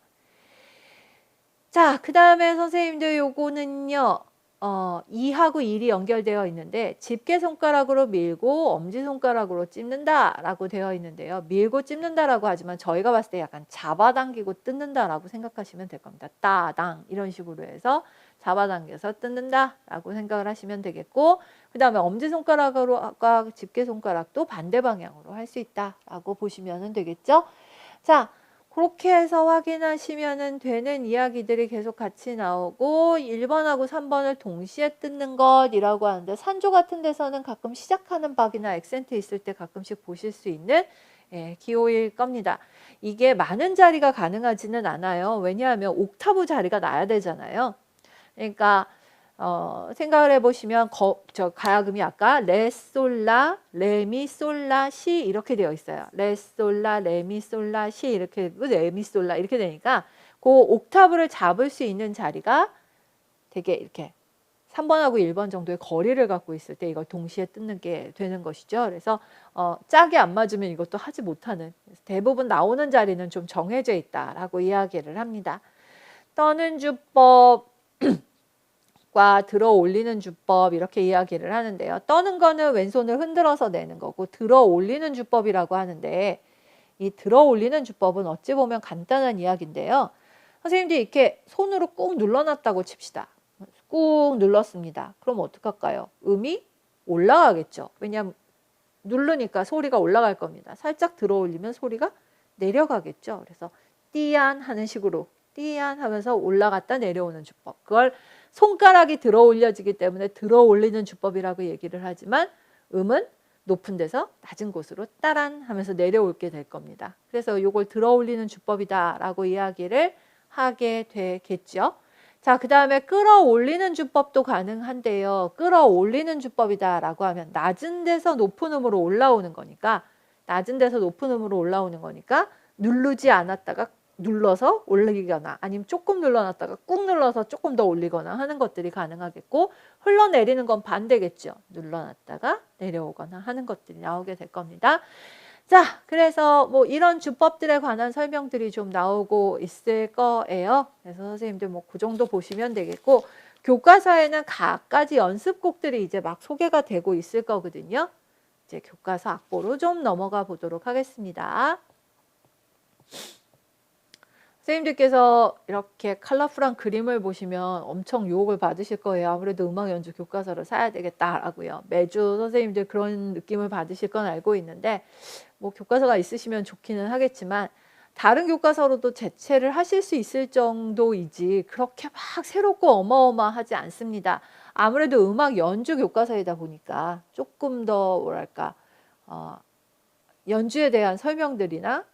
자, 그 다음에 선생님들 요거는요. 2하고 1이 연결되어 있는데 집게손가락으로 밀고 엄지손가락으로 찝는다 라고 되어 있는데요. 밀고 찝는다라고 하지만 저희가 봤을 때 약간 잡아당기고 뜯는다 라고 생각하시면 될 겁니다. 따당 이런 식으로 해서 잡아당겨서 뜯는다 라고 생각을 하시면 되겠고 그 다음에 엄지손가락으로 아까 집게손가락도 반대 방향으로 할 수 있다 라고 보시면 되겠죠. 자, 그렇게 해서 확인하시면 되는 이야기들이 계속 같이 나오고 1번하고 3번을 동시에 뜯는 것이라고 하는데 산조 같은 데서는 가끔 시작하는 박이나 액센트 있을 때 가끔씩 보실 수 있는 기호일 겁니다. 이게 많은 자리가 가능하지는 않아요. 왜냐하면 옥타브 자리가 나야 되잖아요. 그러니까 생각을 해보시면 저 가야금이 아까 레, 솔, 라, 레, 미, 솔, 라, 시 이렇게 되어 있어요. 레, 솔, 라, 레, 미, 솔, 라, 시 이렇게 되고 레, 미, 솔, 라 이렇게 되니까 그 옥타브를 잡을 수 있는 자리가 되게 이렇게 3번하고 1번 정도의 거리를 갖고 있을 때 이걸 동시에 뜯는 게 되는 것이죠. 그래서 짝이 안 맞으면 이것도 하지 못하는 대부분 나오는 자리는 좀 정해져 있다라고 이야기를 합니다. 떠는 주법 과 들어 올리는 주법 이렇게 이야기를 하는데요. 떠는 거는 왼손을 흔들어서 내는 거고 들어 올리는 주법이라고 하는데 이 들어 올리는 주법은 어찌 보면 간단한 이야기인데요. 선생님들이 이렇게 손으로 꾹 눌러놨다고 칩시다. 꾹 눌렀습니다. 그럼 어떡할까요? 음이 올라가겠죠. 왜냐하면 누르니까 소리가 올라갈 겁니다. 살짝 들어 올리면 소리가 내려가겠죠. 그래서 띠안 하는 식으로 띠안 하면서 올라갔다 내려오는 주법. 그걸 손가락이 들어 올려지기 때문에 들어 올리는 주법이라고 얘기를 하지만 음은 높은 데서 낮은 곳으로 따란 하면서 내려올게 될 겁니다. 그래서 이걸 들어 올리는 주법이다 라고 이야기를 하게 되겠죠. 자, 그 다음에 끌어올리는 주법도 가능한데요. 끌어올리는 주법이다 라고 하면 낮은 데서 높은 음으로 올라오는 거니까 낮은 데서 높은 음으로 올라오는 거니까 누르지 않았다가 눌러서 올리거나 아니면 조금 눌러놨다가 꾹 눌러서 조금 더 올리거나 하는 것들이 가능하겠고 흘러내리는 건 반대겠죠. 눌러놨다가 내려오거나 하는 것들이 나오게 될 겁니다. 자, 그래서 뭐 이런 주법들에 관한 설명들이 좀 나오고 있을 거예요. 그래서 선생님들 뭐 그 정도 보시면 되겠고 교과서에는 각가지 연습곡들이 이제 막 소개가 되고 있을 거거든요. 이제 교과서 악보로 좀 넘어가 보도록 하겠습니다. 선생님들께서 이렇게 컬러풀한 그림을 보시면 엄청 유혹을 받으실 거예요. 아무래도 음악 연주 교과서를 사야 되겠다라고요. 매주 선생님들 그런 느낌을 받으실 건 알고 있는데 뭐 교과서가 있으시면 좋기는 하겠지만 다른 교과서로도 대체를 하실 수 있을 정도이지 그렇게 막 새롭고 어마어마하지 않습니다. 아무래도 음악 연주 교과서이다 보니까 조금 더 뭐랄까 연주에 대한 설명들이나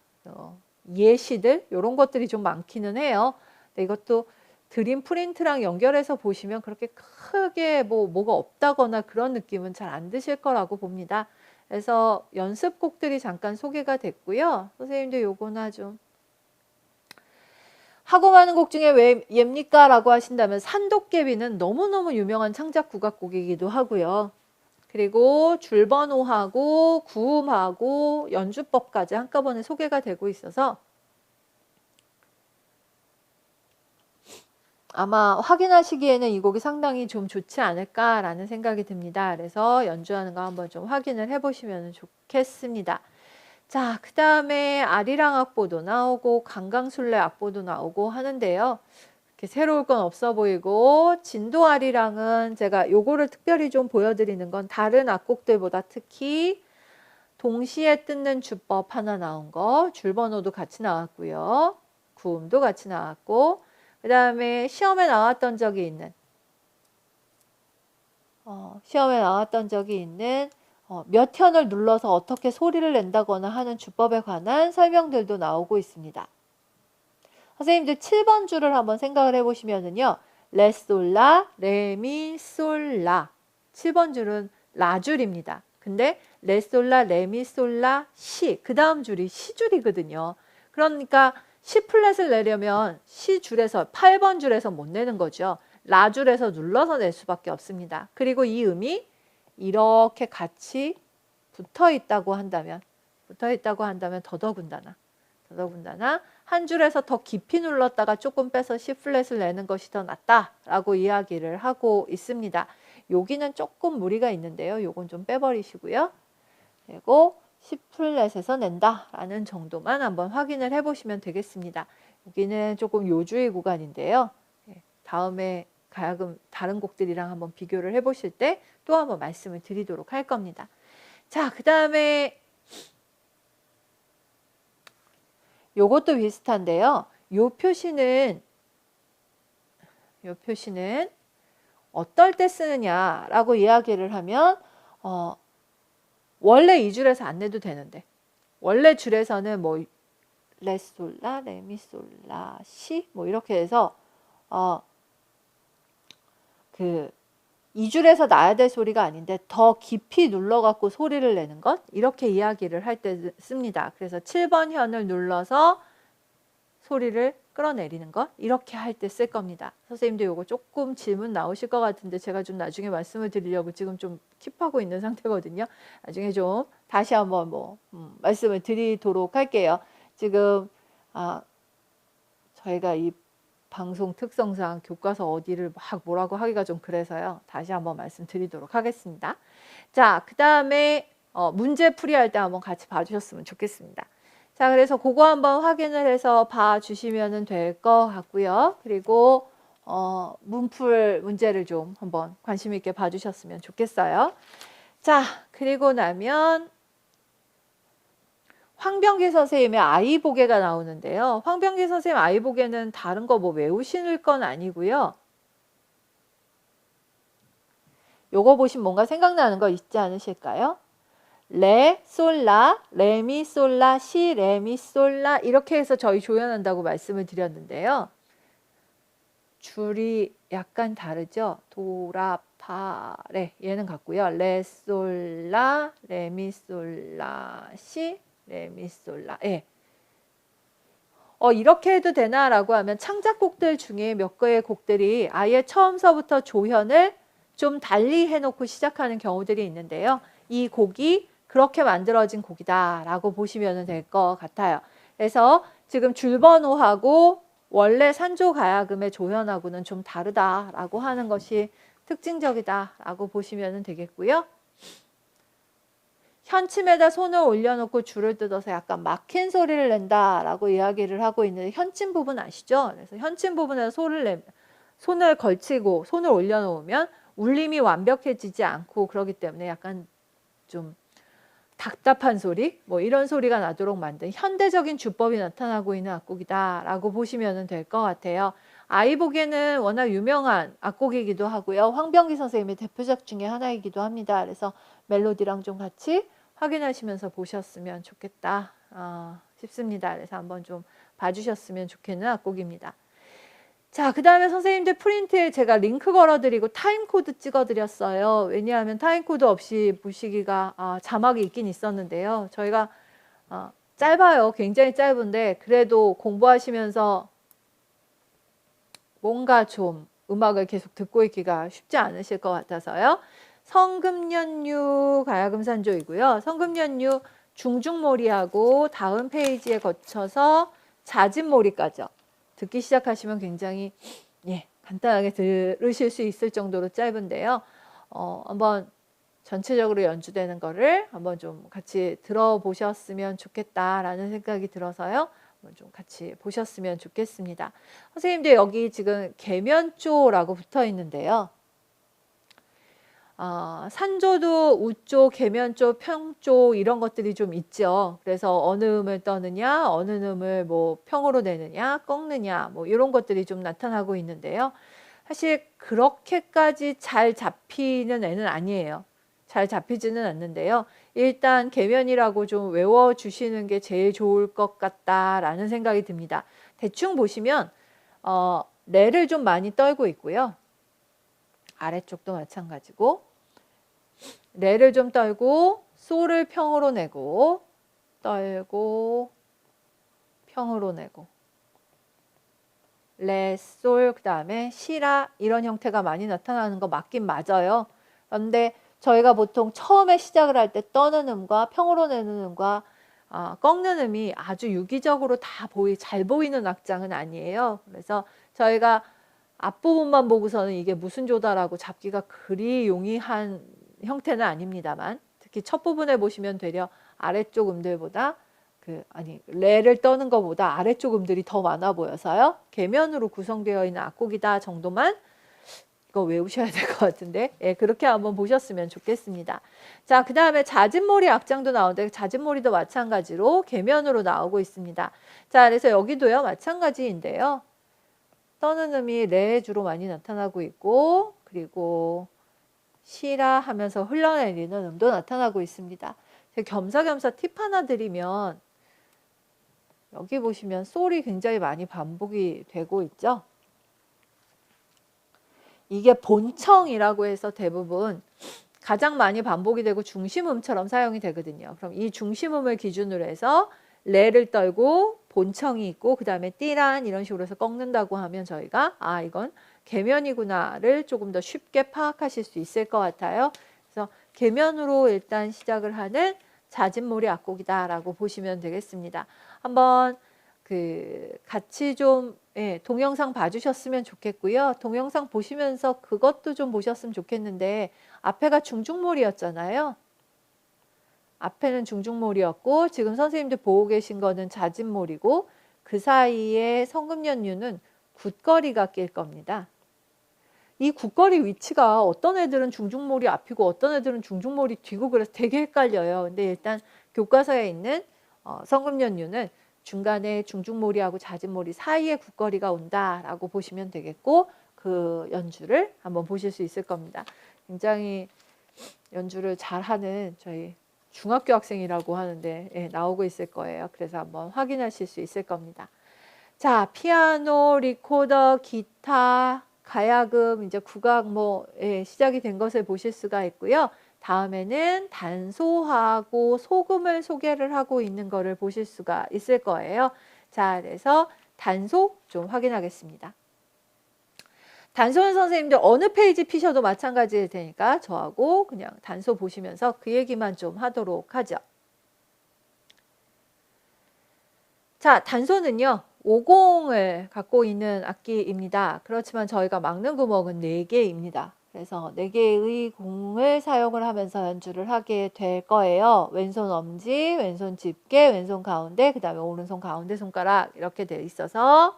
예시들 이런 것들이 좀 많기는 해요. 근데 이것도 드림 프린트랑 연결해서 보시면 그렇게 크게 뭐가 없다거나 그런 느낌은 잘 안 드실 거라고 봅니다. 그래서 연습곡들이 잠깐 소개가 됐고요. 선생님들 요거나 좀 하고 많은 곡 중에 왜 예입니까? 라고 하신다면 산도깨비는 너무너무 유명한 창작 국악곡이기도 하고요. 그리고 줄번호하고 구음하고 연주법까지 한꺼번에 소개가 되고 있어서 아마 확인하시기에는 이 곡이 상당히 좀 좋지 않을까라는 생각이 듭니다. 그래서 연주하는 거 한번 좀 확인을 해보시면 좋겠습니다. 자, 그 다음에 아리랑 악보도 나오고 강강술래 악보도 나오고 하는데요. 이렇게 새로울 건 없어 보이고 진도 아리랑은 제가 요거를 특별히 좀 보여드리는 건 다른 악곡들보다 특히 동시에 뜯는 주법 하나 나온 거 줄번호도 같이 나왔고요. 구음도 같이 나왔고 그 다음에 시험에 나왔던 적이 있는 몇 현을 눌러서 어떻게 소리를 낸다거나 하는 주법에 관한 설명들도 나오고 있습니다. 선생님들 7번 줄을 한번 생각을 해보시면은요. 레, 솔, 라, 레, 미, 솔, 라 7번 줄은 라 줄입니다. 근데 레솔라, 레미솔라, 시 그 다음 줄이 시줄이거든요. 그러니까 시 플랫을 내려면 시 줄에서 8번 줄에서 못 내는 거죠. 라 줄에서 눌러서 낼 수밖에 없습니다. 그리고 이 음이 이렇게 같이 붙어 있다고 한다면 더더군다나 한 줄에서 더 깊이 눌렀다가 조금 빼서 C 플랫을 내는 것이 더 낫다라고 이야기를 하고 있습니다. 여기는 조금 무리가 있는데요. 요건 좀 빼버리시고요. 그리고 C 플랫에서 낸다라는 정도만 한번 확인을 해보시면 되겠습니다. 여기는 조금 요주의 구간인데요. 다음에 가야금 다른 곡들이랑 한번 비교를 해보실 때 또 한번 말씀을 드리도록 할 겁니다. 자, 그 다음에 요것도 비슷한데요. 요 표시는 어떨 때 쓰느냐라고 이야기를 하면 원래 이 줄에서 안 내도 되는데 원래 줄에서는 뭐 레솔라, 레미솔라, 시 뭐 이렇게 해서 이 줄에서 나야 될 소리가 아닌데 더 깊이 눌러갖고 소리를 내는 것 이렇게 이야기를 할 때 씁니다. 그래서 7번 현을 눌러서 소리를 끌어내리는 것 이렇게 할 때 쓸 겁니다. 선생님도 이거 조금 질문 나오실 것 같은데 제가 좀 나중에 말씀을 드리려고 지금 좀 킵하고 있는 상태거든요. 나중에 좀 다시 한번 말씀을 드리도록 할게요. 지금 저희가 이 방송 특성상 교과서 어디를 막 뭐라고 하기가 좀 그래서요. 다시 한번 말씀드리도록 하겠습니다. 자, 그 다음에 문제 풀이할 때 한번 같이 봐주셨으면 좋겠습니다. 자, 그래서 그거 한번 확인을 해서 봐주시면 될 것 같고요. 그리고 문풀 문제를 좀 한번 관심 있게 봐주셨으면 좋겠어요. 자, 그리고 나면 황병기 선생님의 아이보게가 나오는데요. 황병기 선생님 아이보게는 다른 거 뭐 외우실 건 아니고요. 요거 보시면 뭔가 생각나는 거 있지 않으실까요? 레, 솔라, 레미, 솔라, 시, 레미, 솔라 이렇게 해서 저희 조연한다고 말씀을 드렸는데요. 줄이 약간 다르죠? 도라, 파, 레 얘는 같고요. 레, 솔라, 레미, 솔라, 시, 레미솔라. 예. 이렇게 해도 되나라고 하면 창작곡들 중에 몇 개의 곡들이 아예 처음서부터 조현을 좀 달리 해놓고 시작하는 경우들이 있는데요. 이 곡이 그렇게 만들어진 곡이다라고 보시면 될 것 같아요. 그래서 지금 줄번호하고 원래 산조가야금의 조현하고는 좀 다르다라고 하는 것이 특징적이다라고 보시면 되겠고요. 현침에다 손을 올려놓고 줄을 뜯어서 약간 막힌 소리를 낸다라고 이야기를 하고 있는데 현침 부분 아시죠? 그래서 현침 부분에서 손을 걸치고 손을 올려놓으면 울림이 완벽해지지 않고 그러기 때문에 약간 좀 답답한 소리 뭐 이런 소리가 나도록 만든 현대적인 주법이 나타나고 있는 악곡이다라고 보시면 될 것 같아요. 아이보게는 워낙 유명한 악곡이기도 하고요. 황병기 선생님의 대표작 중에 하나이기도 합니다. 그래서 멜로디랑 좀 같이 확인하시면서 보셨으면 좋겠다 싶습니다. 그래서 한번 좀 봐주셨으면 좋겠는 악곡입니다. 자, 그 다음에 선생님들 프린트에 제가 링크 걸어드리고 타임코드 찍어드렸어요. 왜냐하면 타임코드 없이 보시기가 자막이 있긴 있었는데요. 저희가 짧아요. 굉장히 짧은데 그래도 공부하시면서 뭔가 좀 음악을 계속 듣고 있기가 쉽지 않으실 것 같아서요. 성금연유 가야금산조이고요. 성금연유 중중몰이하고 다음 페이지에 거쳐서 잦은몰이까지요. 듣기 시작하시면 굉장히 간단하게 들으실 수 있을 정도로 짧은데요. 한번 전체적으로 연주되는 거를 한번 좀 같이 들어보셨으면 좋겠다라는 생각이 들어서요. 한번 좀 같이 보셨으면 좋겠습니다. 선생님들 여기 지금 계면조라고 붙어 있는데요. 산조도 우조, 계면조, 평조 이런 것들이 좀 있죠. 그래서 어느 음을 떠느냐, 어느 음을 뭐 평으로 내느냐, 꺾느냐 뭐 이런 것들이 좀 나타나고 있는데요. 사실 그렇게까지 잘 잡히는 애는 아니에요. 잘 잡히지는 않는데요. 일단 계면이라고 좀 외워주시는 게 제일 좋을 것 같다라는 생각이 듭니다. 대충 보시면 레를 좀 많이 떨고 있고요. 아래쪽도 마찬가지고 레를 좀 떨고 솔을 평으로 내고 떨고 평으로 내고 레, 솔, 그 다음에 시라 이런 형태가 많이 나타나는 거 맞긴 맞아요. 그런데 저희가 보통 처음에 시작을 할 때 떠는 음과 평으로 내는 음과 꺾는 음이 아주 유기적으로 다 잘 보이는 악장은 아니에요. 그래서 저희가 앞부분만 보고서는 이게 무슨 조다라고 잡기가 그리 용이한 형태는 아닙니다만, 특히 첫 부분에 보시면 되려 아래쪽 음들보다 레를 떠는 것보다 아래쪽 음들이 더 많아 보여서요. 계면으로 구성되어 있는 악곡이다 정도만 이거 외우셔야 될 것 같은데, 예, 그렇게 한번 보셨으면 좋겠습니다. 자, 그 다음에 잦은몰이 악장도 나오는데 잦은몰이도 마찬가지로 계면으로 나오고 있습니다. 자, 그래서 여기도요 마찬가지인데요. 떠는 음이 레 주로 많이 나타나고 있고, 그리고 시라 하면서 흘러내리는 음도 나타나고 있습니다. 겸사겸사 팁 하나 드리면, 여기 보시면 솔이 굉장히 많이 반복이 되고 있죠. 이게 본청이라고 해서 대부분 가장 많이 반복이 되고 중심음처럼 사용이 되거든요. 그럼 이 중심음을 기준으로 해서 레를 떨고 본청이 있고 그 다음에 띠란 이런 식으로 해서 꺾는다고 하면 저희가 이건 계면이구나를 조금 더 쉽게 파악하실 수 있을 것 같아요. 그래서 계면으로 일단 시작을 하는 잦은몰이 악곡이다라고 보시면 되겠습니다. 한번 같이 좀 동영상 봐주셨으면 좋겠고요. 동영상 보시면서 그것도 좀 보셨으면 좋겠는데, 앞에가 중중몰이였잖아요. 앞에는 중중몰이었고 지금 선생님들 보고 계신 거는 잦은몰이고, 그 사이에 성금연유는 굿거리가 낄 겁니다. 이 굿거리 위치가 어떤 애들은 중중몰이 앞이고 어떤 애들은 중중몰이 뒤고 그래서 되게 헷갈려요. 근데 일단 교과서에 있는 성금연유는 중간에 중중몰이하고 잦은몰이 사이에 굿거리가 온다라고 보시면 되겠고, 그 연주를 한번 보실 수 있을 겁니다. 굉장히 연주를 잘하는 저희 중학교 학생이라고 하는데 나오고 있을 거예요. 그래서 한번 확인하실 수 있을 겁니다. 자, 피아노, 리코더, 기타, 가야금, 이제 국악 시작이 된 것을 보실 수가 있고요. 다음에는 단소하고 소금을 소개를 하고 있는 것을 보실 수가 있을 거예요. 자, 그래서 단소 좀 확인하겠습니다. 단소는 선생님들 어느 페이지 피셔도 마찬가지일 테니까 저하고 그냥 단소 보시면서 그 얘기만 좀 하도록 하죠. 자, 단소는요 50을 갖고 있는 악기입니다. 그렇지만 저희가 막는 구멍은 4개입니다. 그래서 4개의 공을 사용을 하면서 연주를 하게 될 거예요. 왼손 엄지, 왼손 집게, 왼손 가운데, 그 다음에 오른손 가운데 손가락 이렇게 되어 있어서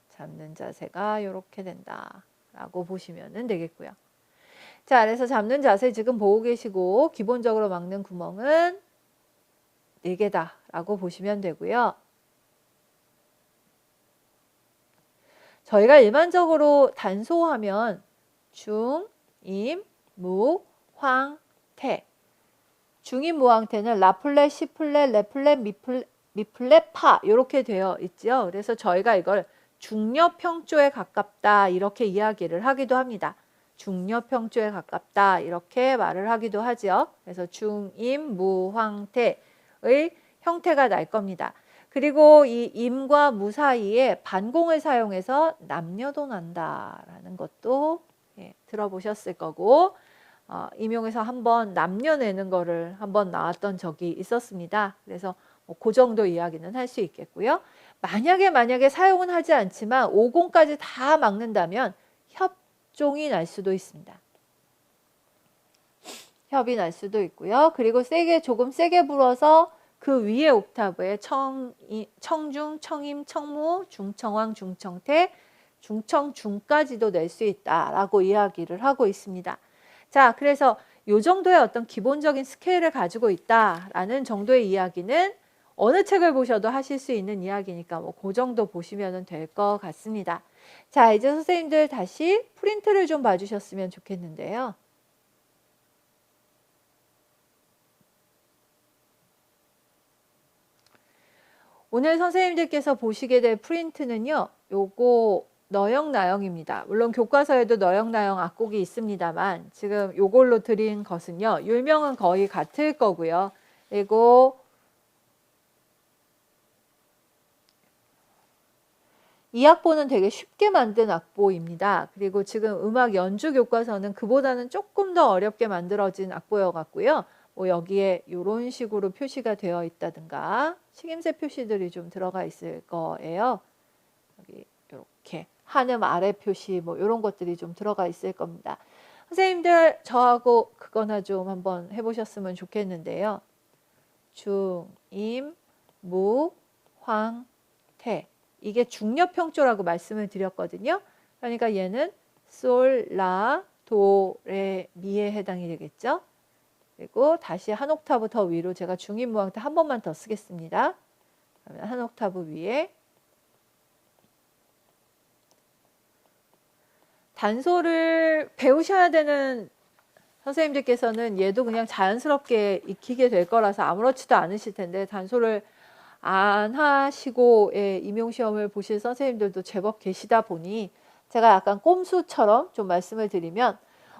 잡는 자세가 이렇게 된다 라고 보시면 되겠고요. 자, 그래서 잡는 자세 지금 보고 계시고 기본적으로 막는 구멍은 4개다 라고 보시면 되고요. 저희가 일반적으로 단소하면 중, 임, 무, 황, 태. 중임, 무황태는 라플랫, 시플랫, 레플랫, 미플랫, 파 이렇게 되어 있죠. 그래서 저희가 이걸 중녀평조에 가깝다 이렇게 이야기를 하기도 합니다. 중녀평조에 가깝다 이렇게 말을 하기도 하죠. 그래서 중임, 무, 황, 태의 형태가 날 겁니다. 그리고 이 임과 무 사이에 반공을 사용해서 남녀도 난다라는 것도 들어보셨을 거고, 임용에서 한번 남녀 내는 거를 한번 나왔던 적이 있었습니다. 그래서 그 정도 이야기는 할 수 있겠고요. 만약에 사용은 하지 않지만 50까지 다 막는다면 협종이 날 수도 있습니다. 협이 날 수도 있고요. 그리고 조금 세게 불어서 그 위에 옥타브에 청중, 청임, 청무, 중청왕, 중청태, 중청중까지도 낼 수 있다라고 이야기를 하고 있습니다. 자, 그래서 이 정도의 어떤 기본적인 스케일을 가지고 있다라는 정도의 이야기는 어느 책을 보셔도 하실 수 있는 이야기니까 그 정도 보시면 될 것 같습니다. 자, 이제 선생님들 다시 프린트를 좀 봐주셨으면 좋겠는데요. 오늘 선생님들께서 보시게 될 프린트는요, 요거 너영나영입니다. 물론 교과서에도 너영나영 악곡이 있습니다만 지금 요걸로 드린 것은요. 율명은 거의 같을 거고요. 그리고 이 악보는 되게 쉽게 만든 악보입니다. 그리고 지금 음악 연주 교과서는 그보다는 조금 더 어렵게 만들어진 악보여 같고요. 뭐 여기에 이런 식으로 표시가 되어 있다든가 식임새 표시들이 좀 들어가 있을 거예요. 여기 이렇게 한음 아래 표시 뭐 이런 것들이 좀 들어가 있을 겁니다. 선생님들 저하고 그거나 좀 한번 해보셨으면 좋겠는데요. 중, 임, 무, 황, 태. 이게 중력평조라고 말씀을 드렸거든요. 그러니까 얘는 솔, 라, 도, 레, 미에 해당이 되겠죠. 그리고 다시 한 옥타브 더 위로 제가 중임무황태 한 번만 더 쓰겠습니다. 그러면 한 옥타브 위에 단소를 배우셔야 되는 선생님들께서는 얘도 그냥 자연스럽게 익히게 될 거라서 아무렇지도 않으실 텐데 단소를 안 하시고 임용시험을 보실 선생님들도 제법 계시다 보니 제가 약간 꼼수처럼 좀 말씀을 드리면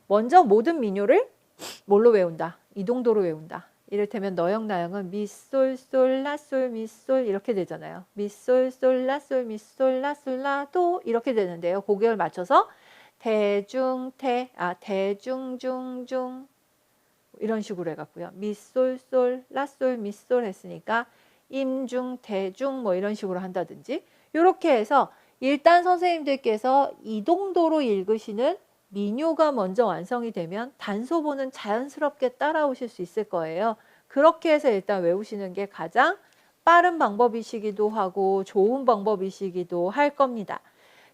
먼저 모든 민요를 뭘로 외운다? 이동도로 외운다. 이를테면 너영나영은 미솔 솔 라솔 미솔 이렇게 되잖아요. 미솔 솔 라솔 미솔 라솔 라도 이렇게 되는데요. 곡을 맞춰서 대중태 대중중중 이런 식으로 해갖고요. 미솔 솔 라솔 미솔 했으니까 임중 대중 뭐 이런 식으로 한다든지 이렇게 해서 일단 선생님들께서 이동도로 읽으시는 민요가 먼저 완성이 되면 단소보는 자연스럽게 따라오실 수 있을 거예요. 그렇게 해서 일단 외우시는 게 가장 빠른 방법이시기도 하고 좋은 방법이시기도 할 겁니다.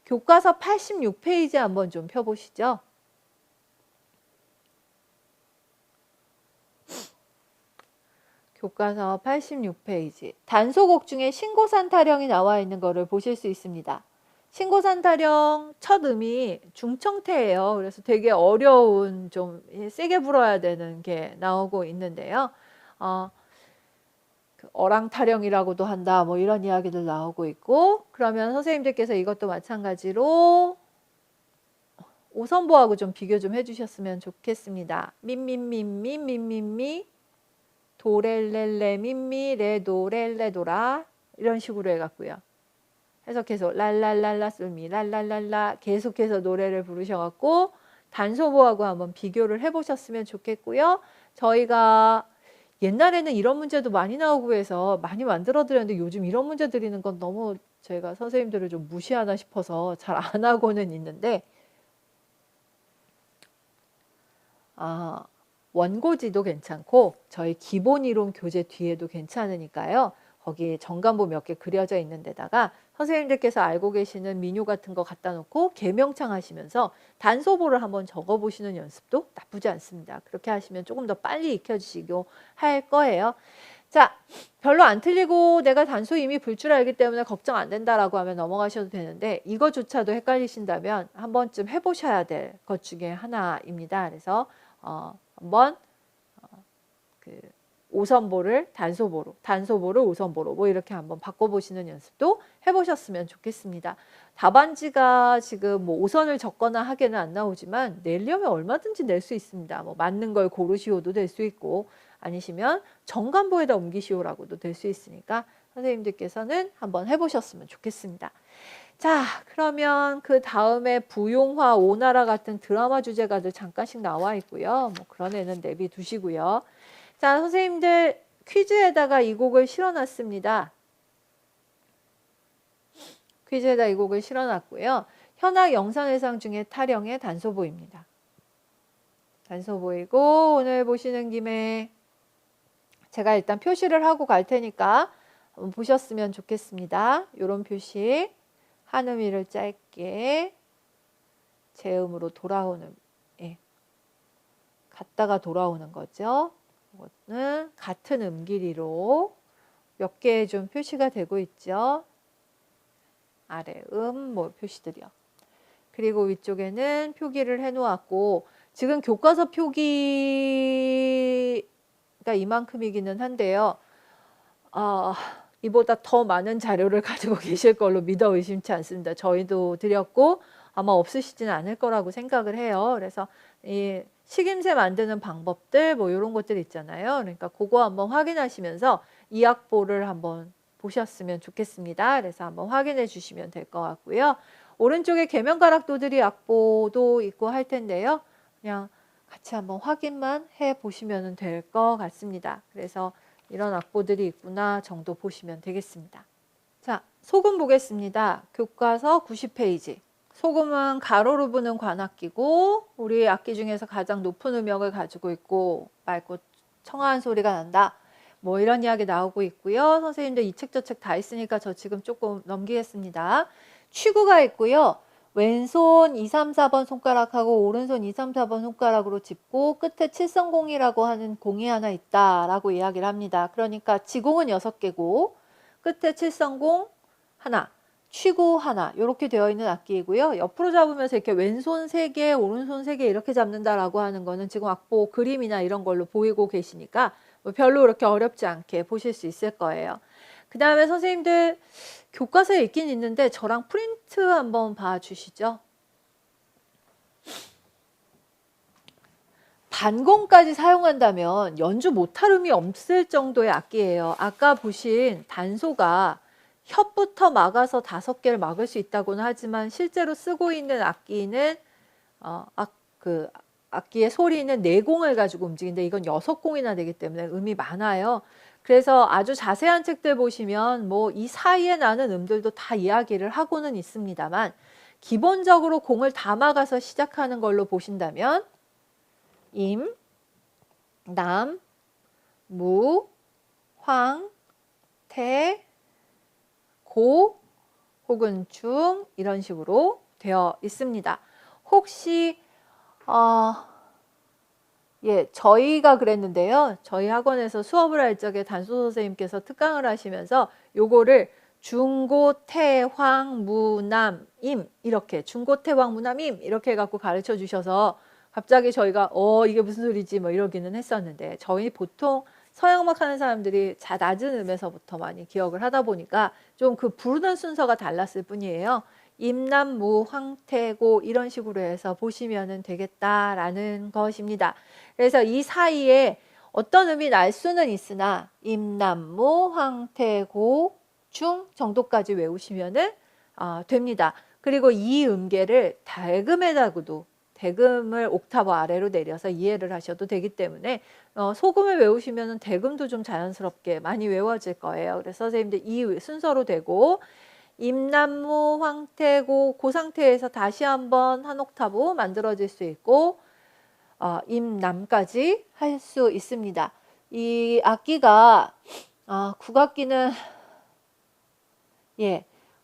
교과서 86페이지 한번 좀 펴보시죠. 교과서 86페이지. 단소곡 중에 신고산 타령이 나와 있는 거를 보실 수 있습니다. 신고산 타령 첫 음이 중청태예요. 그래서 되게 어려운 좀 세게 불어야 되는 게 나오고 있는데요. 어랑 타령이라고도 한다. 뭐 이런 이야기들 나오고 있고 그러면 선생님들께서 이것도 마찬가지로 오선보하고 좀 비교 좀 해주셨으면 좋겠습니다. 민민민미 민민미 도렐렐레 민미 레도렐레도라 이런 식으로 해갖고요. 해서 계속 랄랄랄라 솔미 랄랄랄라 계속해서 노래를 부르셔갖고 단소보하고 한번 비교를 해보셨으면 좋겠고요. 저희가 옛날에는 이런 문제도 많이 나오고 해서 많이 만들어 드렸는데 요즘 이런 문제 드리는 건 너무 저희가 선생님들을 좀 무시하나 싶어서 잘 안 하고는 있는데 원고지도 괜찮고 저희 기본이론 교재 뒤에도 괜찮으니까요. 거기에 정간보 몇 개 그려져 있는 데다가 선생님들께서 알고 계시는 민요 같은 거 갖다 놓고 개명창 하시면서 단소보를 한번 적어보시는 연습도 나쁘지 않습니다. 그렇게 하시면 조금 더 빨리 익혀지시고 할 거예요. 자, 별로 안 틀리고 내가 단소 이미 불 줄 알기 때문에 걱정 안 된다라고 하면 넘어가셔도 되는데 이거조차도 헷갈리신다면 한 번쯤 해보셔야 될 것 중에 하나입니다. 그래서 한번 그 오선보를 단소보로, 단소보를 오선보로 뭐 이렇게 한번 바꿔보시는 연습도 해보셨으면 좋겠습니다. 답안지가 지금 뭐 5선을 적거나 하게는 안 나오지만 내려면 얼마든지 낼 수 있습니다. 뭐 맞는 걸 고르시오도 될 수 있고 아니시면 정간보에다 옮기시오라고도 될 수 있으니까 선생님들께서는 한번 해보셨으면 좋겠습니다. 자, 그러면 그 다음에 부용화, 오나라 같은 드라마 주제가들 잠깐씩 나와 있고요. 뭐 그런 애는 내비두시고요. 자, 선생님들 퀴즈에다가 이 곡을 실어놨습니다. 퀴즈에다 이 곡을 실어놨고요. 현악 영상회상 중에 타령의 단소보입니다. 단소보이고 오늘 보시는 김에 제가 일단 표시를 하고 갈 테니까 한번 보셨으면 좋겠습니다. 이런 표시. 한음위를 짧게 제음으로 돌아오는 갔다가 돌아오는 거죠. 이거는 같은 음 길이로 몇 개 좀 표시가 되고 있죠. 아래 뭐 표시들이요. 그리고 위쪽에는 표기를 해놓았고 지금 교과서 표기가 이만큼이기는 한데요. 이보다 더 많은 자료를 가지고 계실 걸로 믿어 의심치 않습니다. 저희도 드렸고 아마 없으시지는 않을 거라고 생각을 해요. 그래서 이 식임새 만드는 방법들 뭐 이런 것들 있잖아요. 그러니까 그거 한번 확인하시면서 이 악보를 한번 보셨으면 좋겠습니다. 그래서 한번 확인해 주시면 될 것 같고요. 오른쪽에 계명가락도들이 악보도 있고 할 텐데요. 그냥 같이 한번 확인만 해 보시면 될 것 같습니다. 그래서 이런 악보들이 있구나 정도 보시면 되겠습니다. 자, 소금 보겠습니다. 교과서 90페이지. 소금은 가로로 부는 관악기고 우리 악기 중에서 가장 높은 음역을 가지고 있고 맑고 청아한 소리가 난다. 뭐 이런 이야기 나오고 있고요. 선생님들 이 책 저 책 다 있으니까 저 지금 조금 넘기겠습니다. 취구가 있고요. 왼손 2, 3, 4번 손가락하고 오른손 2, 3, 4번 손가락으로 짚고 끝에 칠성공이라고 하는 공이 하나 있다라고 이야기를 합니다. 그러니까 지공은 6개고 끝에 칠성공 하나, 취구 하나 이렇게 되어 있는 악기이고요. 옆으로 잡으면서 이렇게 왼손 3개, 오른손 3개 이렇게 잡는다라고 하는 거는 지금 악보 그림이나 이런 걸로 보이고 계시니까 뭐 별로 그렇게 어렵지 않게 보실 수 있을 거예요. 그 다음에 선생님들 교과서에 있긴 있는데 저랑 프린트 한번 봐주시죠. 반공까지 사용한다면 연주 못할 음이 없을 정도의 악기예요. 아까 보신 단소가 협부터 막아서 5개를 막을 수 있다고는 하지만 실제로 쓰고 있는 악기는 악기의 소리는 4공을 가지고 움직이는데 이건 6공이나 되기 때문에 음이 많아요. 그래서 아주 자세한 책들 보시면 뭐 이 사이에 나는 음들도 다 이야기를 하고는 있습니다만 기본적으로 공을 다 막아서 시작하는 걸로 보신다면 임, 남, 무, 황, 태, 고 혹은 중 이런 식으로 되어 있습니다. 혹시 저희가 그랬는데요. 저희 학원에서 수업을 할 적에 단소 선생님께서 특강을 하시면서 요거를 중고, 태, 황, 무, 남, 임 이렇게 중고, 태, 황, 무, 남, 임 이렇게 해갖고 가르쳐 주셔서 갑자기 저희가 이게 무슨 소리지 뭐 이러기는 했었는데 저희 보통 서양음악 하는 사람들이 낮은 음에서부터 많이 기억을 하다 보니까 좀 그 부르는 순서가 달랐을 뿐이에요. 임남무 황태고 이런 식으로 해서 보시면 되겠다라는 것입니다. 그래서 이 사이에 어떤 음이 날 수는 있으나 임남무 황태고 중 정도까지 외우시면 됩니다. 그리고 이 음계를 대금에다가도 대금을 옥타브 아래로 내려서 이해를 하셔도 되기 때문에 소금을 외우시면 대금도 좀 자연스럽게 많이 외워질 거예요. 그래서 선생님들 이 순서로 되고 임남무 황태고 그 상태에서 다시 한번 한 옥타브 만들어질 수 있고 임남까지 할 수 있습니다. 이 악기가 국악기는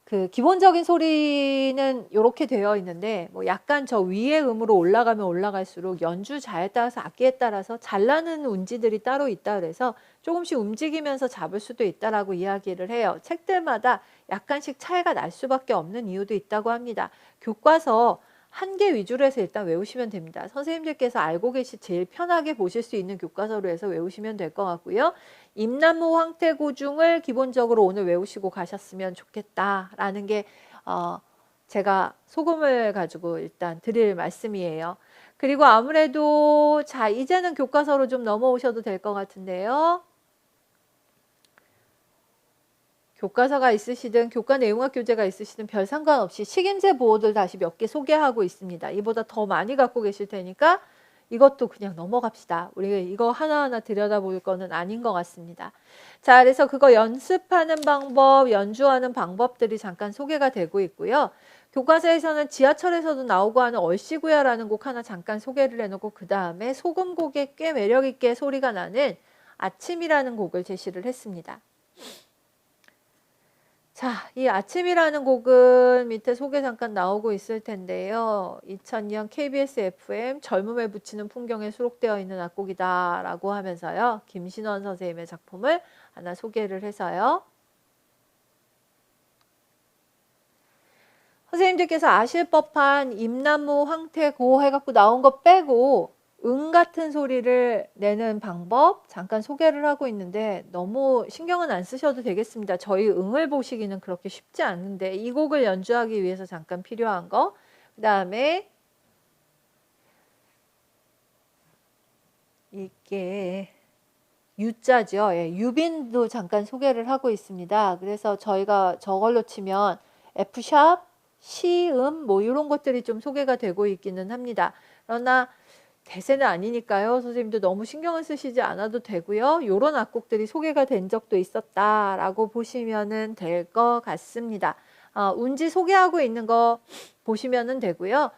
그 기본적인 소리는 이렇게 되어 있는데 뭐 약간 저 위의 음으로 올라가면 올라갈수록 연주자에 따라서 악기에 따라서 잘 나는 운지들이 따로 있다 그래서 조금씩 움직이면서 잡을 수도 있다라고 이야기를 해요. 책들마다 약간씩 차이가 날 수밖에 없는 이유도 있다고 합니다. 교과서 한 개 위주로 해서 일단 외우시면 됩니다. 선생님들께서 알고 제일 편하게 보실 수 있는 교과서로 해서 외우시면 될 것 같고요. 임나무 황태고중을 기본적으로 오늘 외우시고 가셨으면 좋겠다라는 게 제가 소금을 가지고 일단 드릴 말씀이에요. 그리고 아무래도 자 이제는 교과서로 좀 넘어오셔도 될 것 같은데요. 교과서가 있으시든 교과 내용학 교재가 있으시든 별 상관없이 식임새 보호들 다시 몇 개 소개하고 있습니다. 이보다 더 많이 갖고 계실 테니까 이것도 그냥 넘어갑시다. 우리가 이거 하나하나 들여다볼 거는 아닌 것 같습니다. 자, 그래서 그거 연습하는 방법, 연주하는 방법들이 잠깐 소개가 되고 있고요. 교과서에서는 지하철에서도 나오고 하는 얼씨구야라는 곡 하나 잠깐 소개를 해놓고 그 다음에 소금곡에 꽤 매력있게 소리가 나는 아침이라는 곡을 제시를 했습니다. 자, 이 아침이라는 곡은 밑에 소개 잠깐 나오고 있을 텐데요. 2000년 KBS FM 젊음에 붙이는 풍경에 수록되어 있는 악곡이다 라고 하면서요. 김신원 선생님의 작품을 하나 소개를 해서요. 선생님들께서 아실 법한 임나무 황태고 해갖고 나온 거 빼고 응 같은 소리를 내는 방법 잠깐 소개를 하고 있는데 너무 신경은 안 쓰셔도 되겠습니다. 저희 응을 보시기는 그렇게 쉽지 않은데 이 곡을 연주하기 위해서 잠깐 필요한 거. 그 다음에 이게 U자죠. 예, 유빈도 잠깐 소개를 하고 있습니다. 그래서 저희가 저걸로 치면 F샵, C음 뭐 이런 것들이 좀 소개가 되고 있기는 합니다. 그러나 대세는 아니니까요. 선생님도 너무 신경을 쓰시지 않아도 되고요. 이런 악곡들이 소개가 된 적도 있었다라고 보시면 될 것 같습니다. 운지 소개하고 있는 거 보시면 되고요.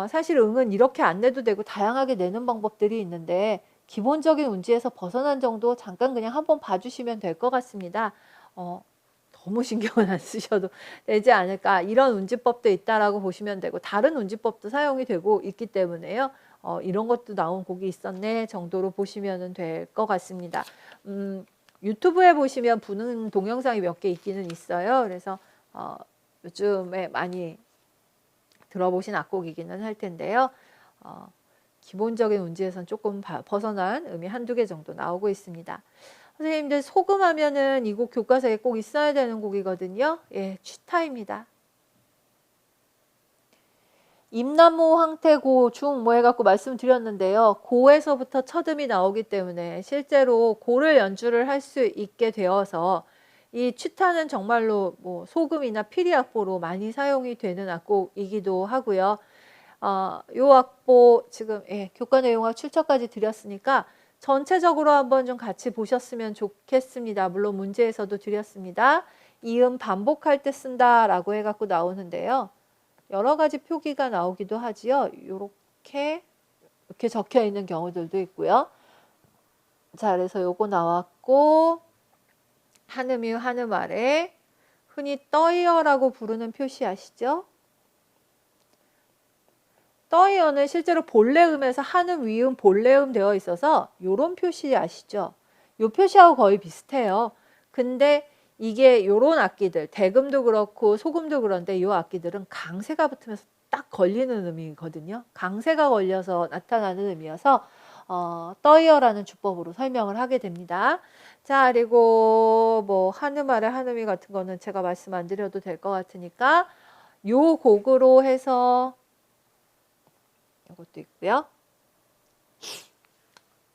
사실 응은 이렇게 안 내도 되고 다양하게 내는 방법들이 있는데 기본적인 운지에서 벗어난 정도 잠깐 그냥 한번 봐주시면 될 것 같습니다. 너무 신경을 안 쓰셔도 되지 않을까. 이런 운지법도 있다라고 보시면 되고 다른 운지법도 사용이 되고 있기 때문에요. 이런 것도 나온 곡이 있었네 정도로 보시면 될 것 같습니다. 유튜브에 보시면 부는 동영상이 몇 개 있기는 있어요. 그래서 요즘에 많이 들어보신 악곡이기는 할 텐데요. 기본적인 운지에선 조금 벗어난 음이 한두 개 정도 나오고 있습니다. 선생님들 소금하면은 이 곡 교과서에 꼭 있어야 되는 곡이거든요. 예, 취타입니다. 임나무 황태고 중 뭐 해갖고 말씀드렸는데요. 고에서부터 첫음이 나오기 때문에 실제로 고를 연주를 할 수 있게 되어서 이 취타는 정말로 뭐 소금이나 피리 악보로 많이 사용이 되는 악곡이기도 하고요. 요 악보 지금 교과 내용과 출처까지 드렸으니까 전체적으로 한번 좀 같이 보셨으면 좋겠습니다. 물론 문제에서도 드렸습니다. 이음 반복할 때 쓴다 라고 해갖고 나오는데요. 여러 가지 표기가 나오기도 하지요. 이렇게 적혀 있는 경우들도 있고요. 자, 그래서 요거 나왔고 한음이 한음 아래 흔히 떠이어라고 부르는 표시 아시죠? 떠이어는 실제로 본래음에서 한음, 위음, 본래음 되어 있어서 요런 표시 아시죠? 요 표시하고 거의 비슷해요. 근데 이게 요런 악기들, 대금도 그렇고 소금도 그런데 요 악기들은 강세가 붙으면서 딱 걸리는 음이거든요. 강세가 걸려서 나타나는 음이어서 떠이어라는 주법으로 설명을 하게 됩니다. 자, 그리고 뭐 한음 아래 한음이 같은 거는 제가 말씀 안 드려도 될 것 같으니까 요 곡으로 해서 이것도 있고요.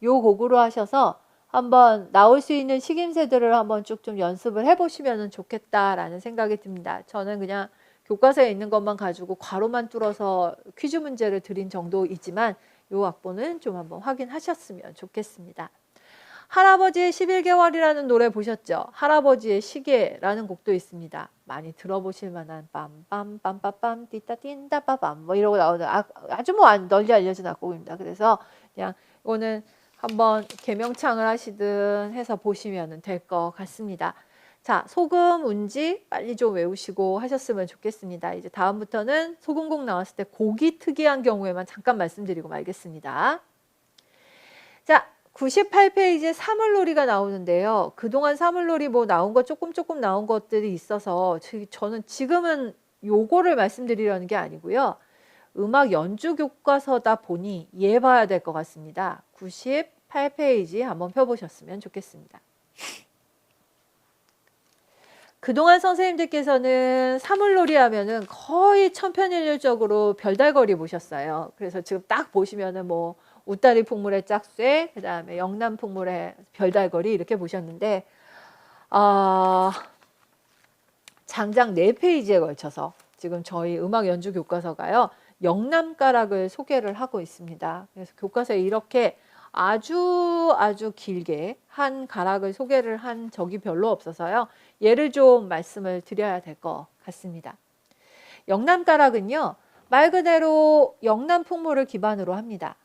요 곡으로 하셔서 한번 나올 수 있는 식임새들을 한번 쭉 좀 연습을 해보시면 좋겠다라는 생각이 듭니다. 저는 그냥 교과서에 있는 것만 가지고 괄호만 뚫어서 퀴즈 문제를 드린 정도이지만 요 악보는 좀 한번 확인하셨으면 좋겠습니다. 할아버지의 11개월이라는 노래 보셨죠? 할아버지의 시계라는 곡도 있습니다. 많이 들어보실 만한 빰빰빰빰빰 띠따띵따빠밤 뭐 이러고 나오는 아주 뭐 널리 알려진 악곡입니다. 그래서 그냥 이거는 한번 개명창을 하시든 해서 보시면 될 것 같습니다. 자, 소금, 운지 빨리 좀 외우시고 하셨으면 좋겠습니다. 이제 다음부터는 소금곡 나왔을 때 곡이 특이한 경우에만 잠깐 말씀드리고 말겠습니다. 자, 98페이지에 사물놀이가 나오는데요. 그동안 사물놀이 뭐 나온 거 조금 나온 것들이 있어서 저는 지금은 요거를 말씀드리려는 게 아니고요. 음악 연주 교과서다 보니 이해 봐야 될 것 같습니다. 98페이지 한번 펴보셨으면 좋겠습니다. 그동안 선생님들께서는 사물놀이 하면은 거의 천편일률적으로 별달거리 보셨어요. 그래서 지금 딱 보시면은 뭐 웃다리 풍물의 짝쇠, 그 다음에 영남 풍물의 별달거리 이렇게 보셨는데 장장 4페이지에 걸쳐서 지금 저희 음악 연주 교과서가요. 영남가락을 소개를 하고 있습니다. 그래서 교과서에 이렇게 아주 길게 한 가락을 소개를 한 적이 별로 없어서요. 얘를 좀 말씀을 드려야 될 것 같습니다. 영남가락은요. 말 그대로 영남 풍물을 기반으로 합니다.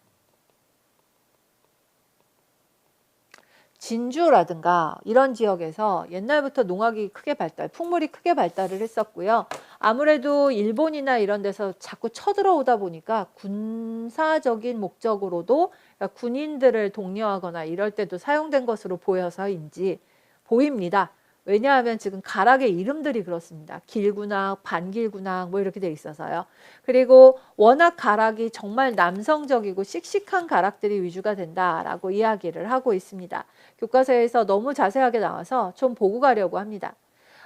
진주라든가 이런 지역에서 옛날부터 농악이 크게 풍물이 크게 발달을 했었고요. 아무래도 일본이나 이런 데서 자꾸 쳐들어오다 보니까 군사적인 목적으로도 그러니까 군인들을 독려하거나 이럴 때도 사용된 것으로 보여서인지 보입니다. 왜냐하면 지금 가락의 이름들이 그렇습니다. 길구낙, 반길구낙 뭐 이렇게 돼 있어서요. 그리고 워낙 가락이 정말 남성적이고 씩씩한 가락들이 위주가 된다라고 이야기를 하고 있습니다. 교과서에서 너무 자세하게 나와서 좀 보고 가려고 합니다.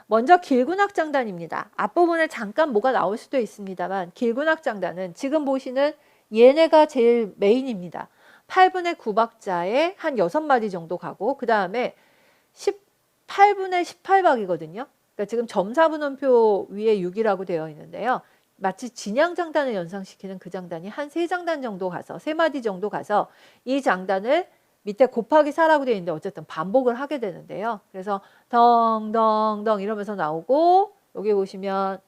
먼저 길구낙 장단입니다. 앞부분에 잠깐 뭐가 나올 수도 있습니다만 길구낙 장단은 지금 보시는 얘네가 제일 메인입니다. 8분의 9박자에 한 6마디 정도 가고 그 다음에 8분의 18박이거든요. 그러니까 지금 점사분원표 위에 6이라고 되어 있는데요. 마치 진양장단을 연상시키는 그 장단이 한 3장단 정도 가서 3마디 정도 가서 이 장단을 밑에 곱하기 4라고 되어 있는데 어쨌든 반복을 하게 되는데요. 그래서 덩덩덩 이러면서 나오고 여기 보시면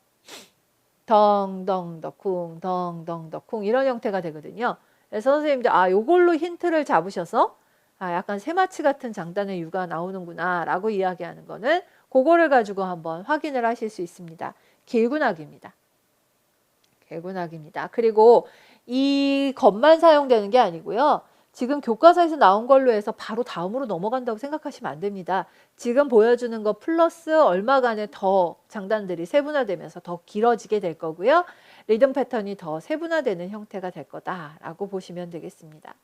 덩덩덕쿵 덩덩덕쿵 이런 형태가 되거든요. 그래서 선생님들 요걸로 힌트를 잡으셔서 약간 세마치 같은 장단의 유가 나오는구나 라고 이야기하는 거는 그거를 가지고 한번 확인을 하실 수 있습니다. 길구낙입니다. 길구낙입니다. 그리고 이 것만 사용되는 게 아니고요. 지금 교과서에서 나온 걸로 해서 바로 다음으로 넘어간다고 생각하시면 안 됩니다. 지금 보여주는 거 플러스 얼마간의 더 장단들이 세분화되면서 더 길어지게 될 거고요. 리듬 패턴이 더 세분화되는 형태가 될 거다라고 보시면 되겠습니다.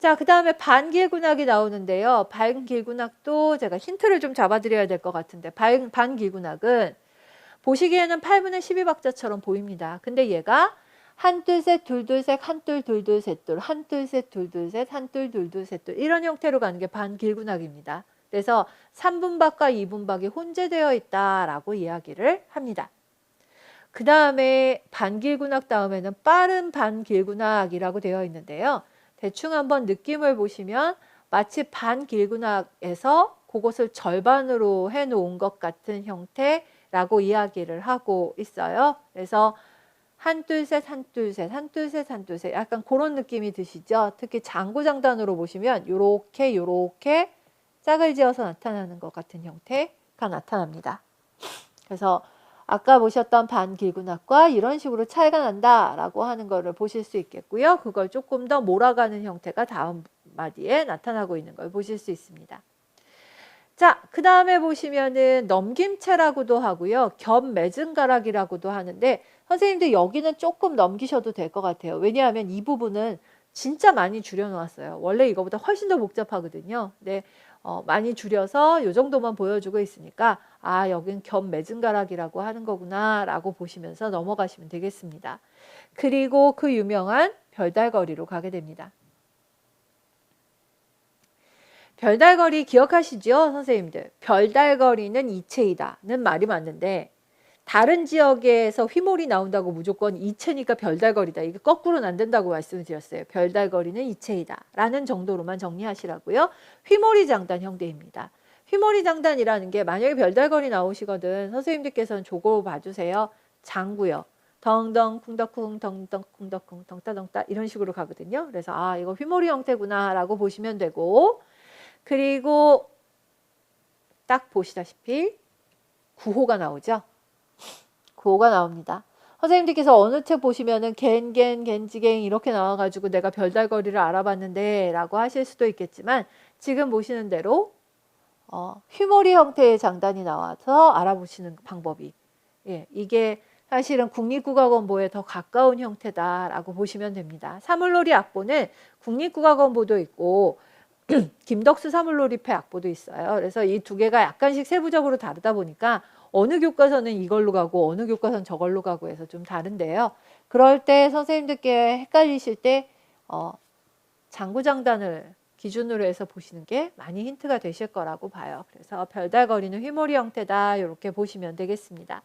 자, 그 다음에 반길구낙이 나오는데요. 반길구낙도 제가 힌트를 좀 잡아드려야 될 것 같은데 반길구낙은 보시기에는 8분의 12박자처럼 보입니다. 근데 얘가 한둘 셋 둘둘 셋 한둘 둘둘 셋둘 한둘 셋 둘둘 셋 한둘 둘둘 셋둘 이런 형태로 가는 게 반길구낙입니다. 그래서 3분박과 2분박이 혼재되어 있다라고 이야기를 합니다. 그 다음에 반길구낙 다음에는 빠른 반길구낙이라고 되어 있는데요. 대충 한번 느낌을 보시면 마치 반길구낙에서 그것을 절반으로 해놓은 것 같은 형태라고 이야기를 하고 있어요. 그래서 한둘 셋 한둘 셋 한둘 셋 한둘 셋 약간 그런 느낌이 드시죠. 특히 장구장단으로 보시면 요렇게 짝을 지어서 나타나는 것 같은 형태가 나타납니다. 그래서 아까 보셨던 반길구낙과 이런 식으로 차이가 난다라고 하는 거를 보실 수 있겠고요. 그걸 조금 더 몰아가는 형태가 다음 마디에 나타나고 있는 걸 보실 수 있습니다. 자, 그 다음에 보시면은 넘김체라고도 하고요. 겹매증가락이라고도 하는데 선생님들 여기는 조금 넘기셔도 될 것 같아요. 왜냐하면 이 부분은 진짜 많이 줄여놓았어요. 원래 이거보다 훨씬 더 복잡하거든요. 근데 많이 줄여서 이 정도만 보여주고 있으니까 여긴 겹매증가락이라고 하는 거구나 라고 보시면서 넘어가시면 되겠습니다. 그리고 그 유명한 별달거리로 가게 됩니다. 별달거리 기억하시죠, 선생님들? 별달거리는 이체이다는 말이 맞는데 다른 지역에서 휘몰이 나온다고 무조건 이체니까 별달거리다. 이게 거꾸로는 안 된다고 말씀을 드렸어요. 별달거리는 이체이다 라는 정도로만 정리하시라고요. 휘몰이 장단 형태입니다. 휘몰이 장단이라는 게 만약에 별달거리 나오시거든 선생님들께서는 저거 봐주세요. 장구요. 덩덩 쿵덕쿵 덩덩 쿵덕쿵 덩따덩따 이런 식으로 가거든요. 그래서 이거 휘몰이 형태구나 라고 보시면 되고 그리고 딱 보시다시피 구호가 나오죠. 구호가 나옵니다. 선생님들께서 어느 책 보시면은 겐지갱 이렇게 나와가지고 내가 별달거리를 알아봤는데 라고 하실 수도 있겠지만 지금 보시는 대로 휘몰이 형태의 장단이 나와서 알아보시는 방법이 이게 사실은 국립국악원보에 더 가까운 형태다라고 보시면 됩니다. 사물놀이 악보는 국립국악원보도 있고 김덕수 사물놀이패 악보도 있어요. 그래서 이 두 개가 약간씩 세부적으로 다르다 보니까 어느 교과서는 이걸로 가고 어느 교과서는 저걸로 가고 해서 좀 다른데요. 그럴 때 선생님들께 헷갈리실 때 장구장단을 기준으로 해서 보시는 게 많이 힌트가 되실 거라고 봐요. 그래서 별달거리는 휘몰이 형태다 이렇게 보시면 되겠습니다.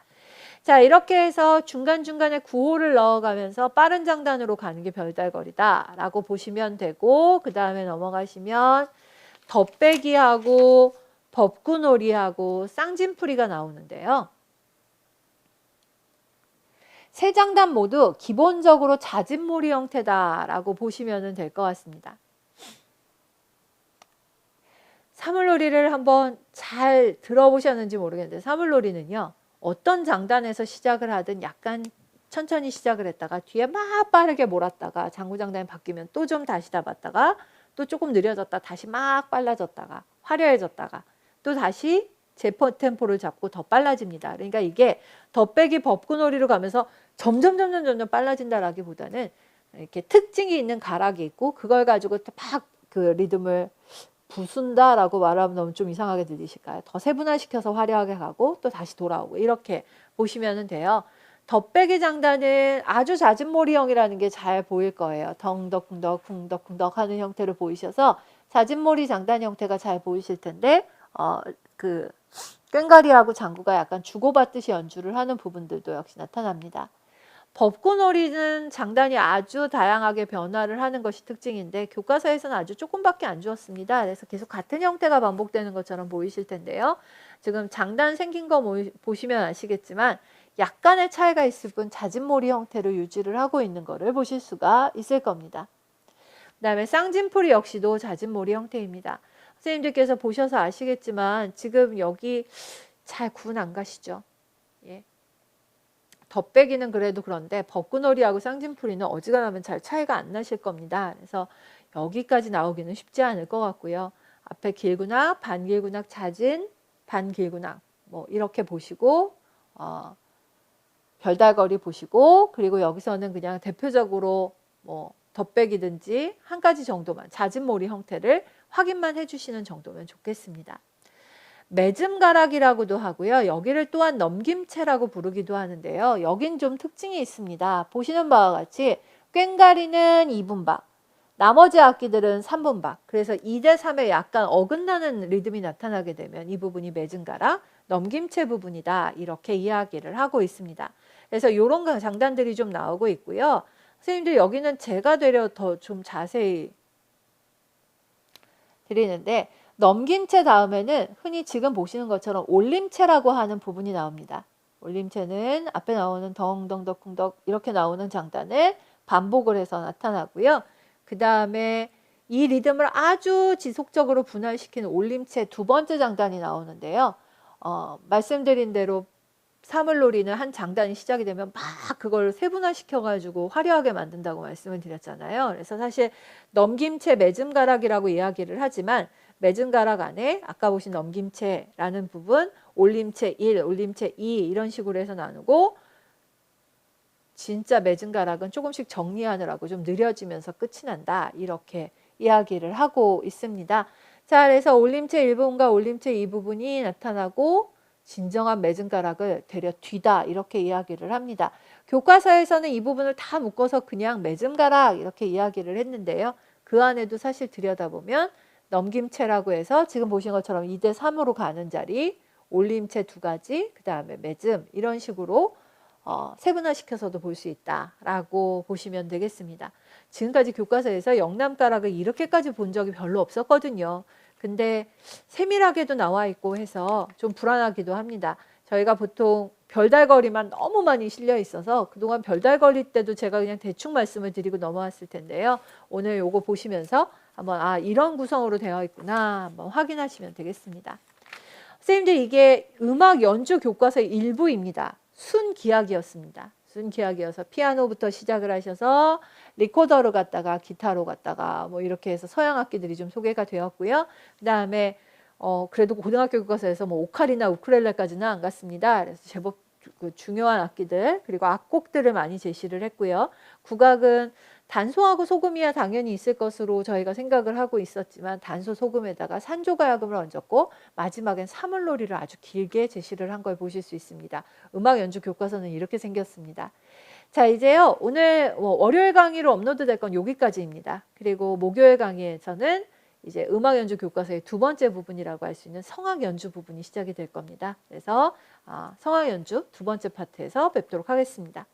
자, 이렇게 해서 중간중간에 구호를 넣어가면서 빠른 장단으로 가는 게 별달거리다 라고 보시면 되고 그 다음에 넘어가시면 덧배기하고 법구놀이하고 쌍진풀이가 나오는데요. 세 장단 모두 기본적으로 자진몰이 형태다라고 보시면 될 것 같습니다. 사물놀이를 한번 잘 들어보셨는지 모르겠는데 사물놀이는요. 어떤 장단에서 시작을 하든 약간 천천히 시작을 했다가 뒤에 막 빠르게 몰았다가 장구장단이 바뀌면 또 좀 다시 잡았다가 또 조금 느려졌다 다시 막 빨라졌다가 화려해졌다가 또 다시 제 템포를 잡고 더 빨라집니다. 그러니까 이게 더 빼기 법구놀이로 가면서 점점 빨라진다라기보다는 이렇게 특징이 있는 가락이 있고 그걸 가지고 막 그 리듬을 부순다라고 말하면 너무 좀 이상하게 들리실까요? 더 세분화시켜서 화려하게 가고 또 다시 돌아오고 이렇게 보시면 돼요. 덧배기 장단은 아주 잦은 모리형이라는 게 잘 보일 거예요. 덩덕쿵덕 쿵덕쿵덕 하는 형태로 보이셔서 잦은 모리 장단 형태가 잘 보이실 텐데 그 꽹과리하고 장구가 약간 주고받듯이 연주를 하는 부분들도 역시 나타납니다. 법구놀이는 장단이 아주 다양하게 변화를 하는 것이 특징인데 교과서에서는 아주 조금밖에 안 주었습니다. 그래서 계속 같은 형태가 반복되는 것처럼 보이실 텐데요. 지금 장단 생긴 거 보시면 아시겠지만 약간의 차이가 있을 뿐 잦은 모리 형태로 유지를 하고 있는 것을 보실 수가 있을 겁니다. 그 다음에 쌍진풀이 역시도 잦은 모리 형태입니다. 선생님들께서 보셔서 아시겠지만 지금 여기 잘 구분 안 가시죠? 예. 덧배기는 그래도 그런데 법구놀이하고 쌍진풀이는 어지간하면 잘 차이가 안 나실 겁니다. 그래서 여기까지 나오기는 쉽지 않을 것 같고요. 앞에 길구낙, 반길구낙, 잦은, 반길구낙 뭐 이렇게 보시고 별달거리 보시고 그리고 여기서는 그냥 대표적으로 뭐 덧배기든지 한 가지 정도만 잦은 모리 형태를 확인만 해주시는 정도면 좋겠습니다. 매즘가락이라고도 하고요. 여기를 또한 넘김체라고 부르기도 하는데요. 여긴 좀 특징이 있습니다. 보시는 바와 같이 꽹과리는 2분박, 나머지 악기들은 3분박. 그래서 2대 3에 약간 어긋나는 리듬이 나타나게 되면 이 부분이 매즘가락, 넘김체 부분이다. 이렇게 이야기를 하고 있습니다. 그래서 이런 장단들이 좀 나오고 있고요. 선생님들 여기는 제가 되려 더 좀 자세히 드리는데 넘김체 다음에는 흔히 지금 보시는 것처럼 올림체라고 하는 부분이 나옵니다. 올림체는 앞에 나오는 덩덩덕쿵덕 이렇게 나오는 장단을 반복을 해서 나타나고요. 그 다음에 이 리듬을 아주 지속적으로 분할시키는 올림체 두 번째 장단이 나오는데요. 말씀드린 대로 사물놀이는 한 장단이 시작이 되면 막 그걸 세분화시켜가지고 화려하게 만든다고 말씀을 드렸잖아요. 그래서 사실 넘김체 매즘가락이라고 이야기를 하지만 매즘가락 안에 아까 보신 넘김체라는 부분, 올림체 1, 올림체 2 이런 식으로 해서 나누고 진짜 매즘가락은 조금씩 정리하느라고 좀 느려지면서 끝이 난다. 이렇게 이야기를 하고 있습니다. 자, 그래서 올림체 1부분과 올림체 2부분이 나타나고 진정한 매즘가락을 되려 뒤다 이렇게 이야기를 합니다. 교과서에서는 이 부분을 다 묶어서 그냥 매즘가락 이렇게 이야기를 했는데요. 그 안에도 사실 들여다보면 넘김체라고 해서 지금 보신 것처럼 2대 3으로 가는 자리, 올림체 두 가지, 그 다음에 매즘 이런 식으로 세분화시켜서도 볼 수 있다라고 보시면 되겠습니다. 지금까지 교과서에서 영남가락을 이렇게까지 본 적이 별로 없었거든요. 근데 세밀하게도 나와 있고 해서 좀 불안하기도 합니다. 저희가 보통 별달거리만 너무 많이 실려 있어서 그동안 별달거리 때도 제가 그냥 대충 말씀을 드리고 넘어왔을 텐데요. 오늘 요거 보시면서 한번 이런 구성으로 되어 있구나 한번 확인하시면 되겠습니다. 선생님들 이게 음악 연주 교과서의 일부입니다. 순기악이었습니다. 순기악이어서 피아노부터 시작을 하셔서 리코더로 갔다가 기타로 갔다가 뭐 이렇게 해서 서양 악기들이 좀 소개가 되었고요. 그 다음에 그래도 고등학교 교과서에서 뭐 오카리나 우쿨렐레까지는 안 갔습니다. 그래서 제법 중요한 악기들 그리고 악곡들을 많이 제시를 했고요. 국악은 단소하고 소금이야 당연히 있을 것으로 저희가 생각을 하고 있었지만 단소 소금에다가 산조가야금을 얹었고 마지막엔 사물놀이를 아주 길게 제시를 한 걸 보실 수 있습니다. 음악 연주 교과서는 이렇게 생겼습니다. 자, 이제요 오늘 월요일 강의로 업로드 될 건 여기까지입니다. 그리고 목요일 강의에서는 이제 음악 연주 교과서의 두 번째 부분이라고 할 수 있는 성악 연주 부분이 시작이 될 겁니다. 그래서 성악 연주 두 번째 파트에서 뵙도록 하겠습니다.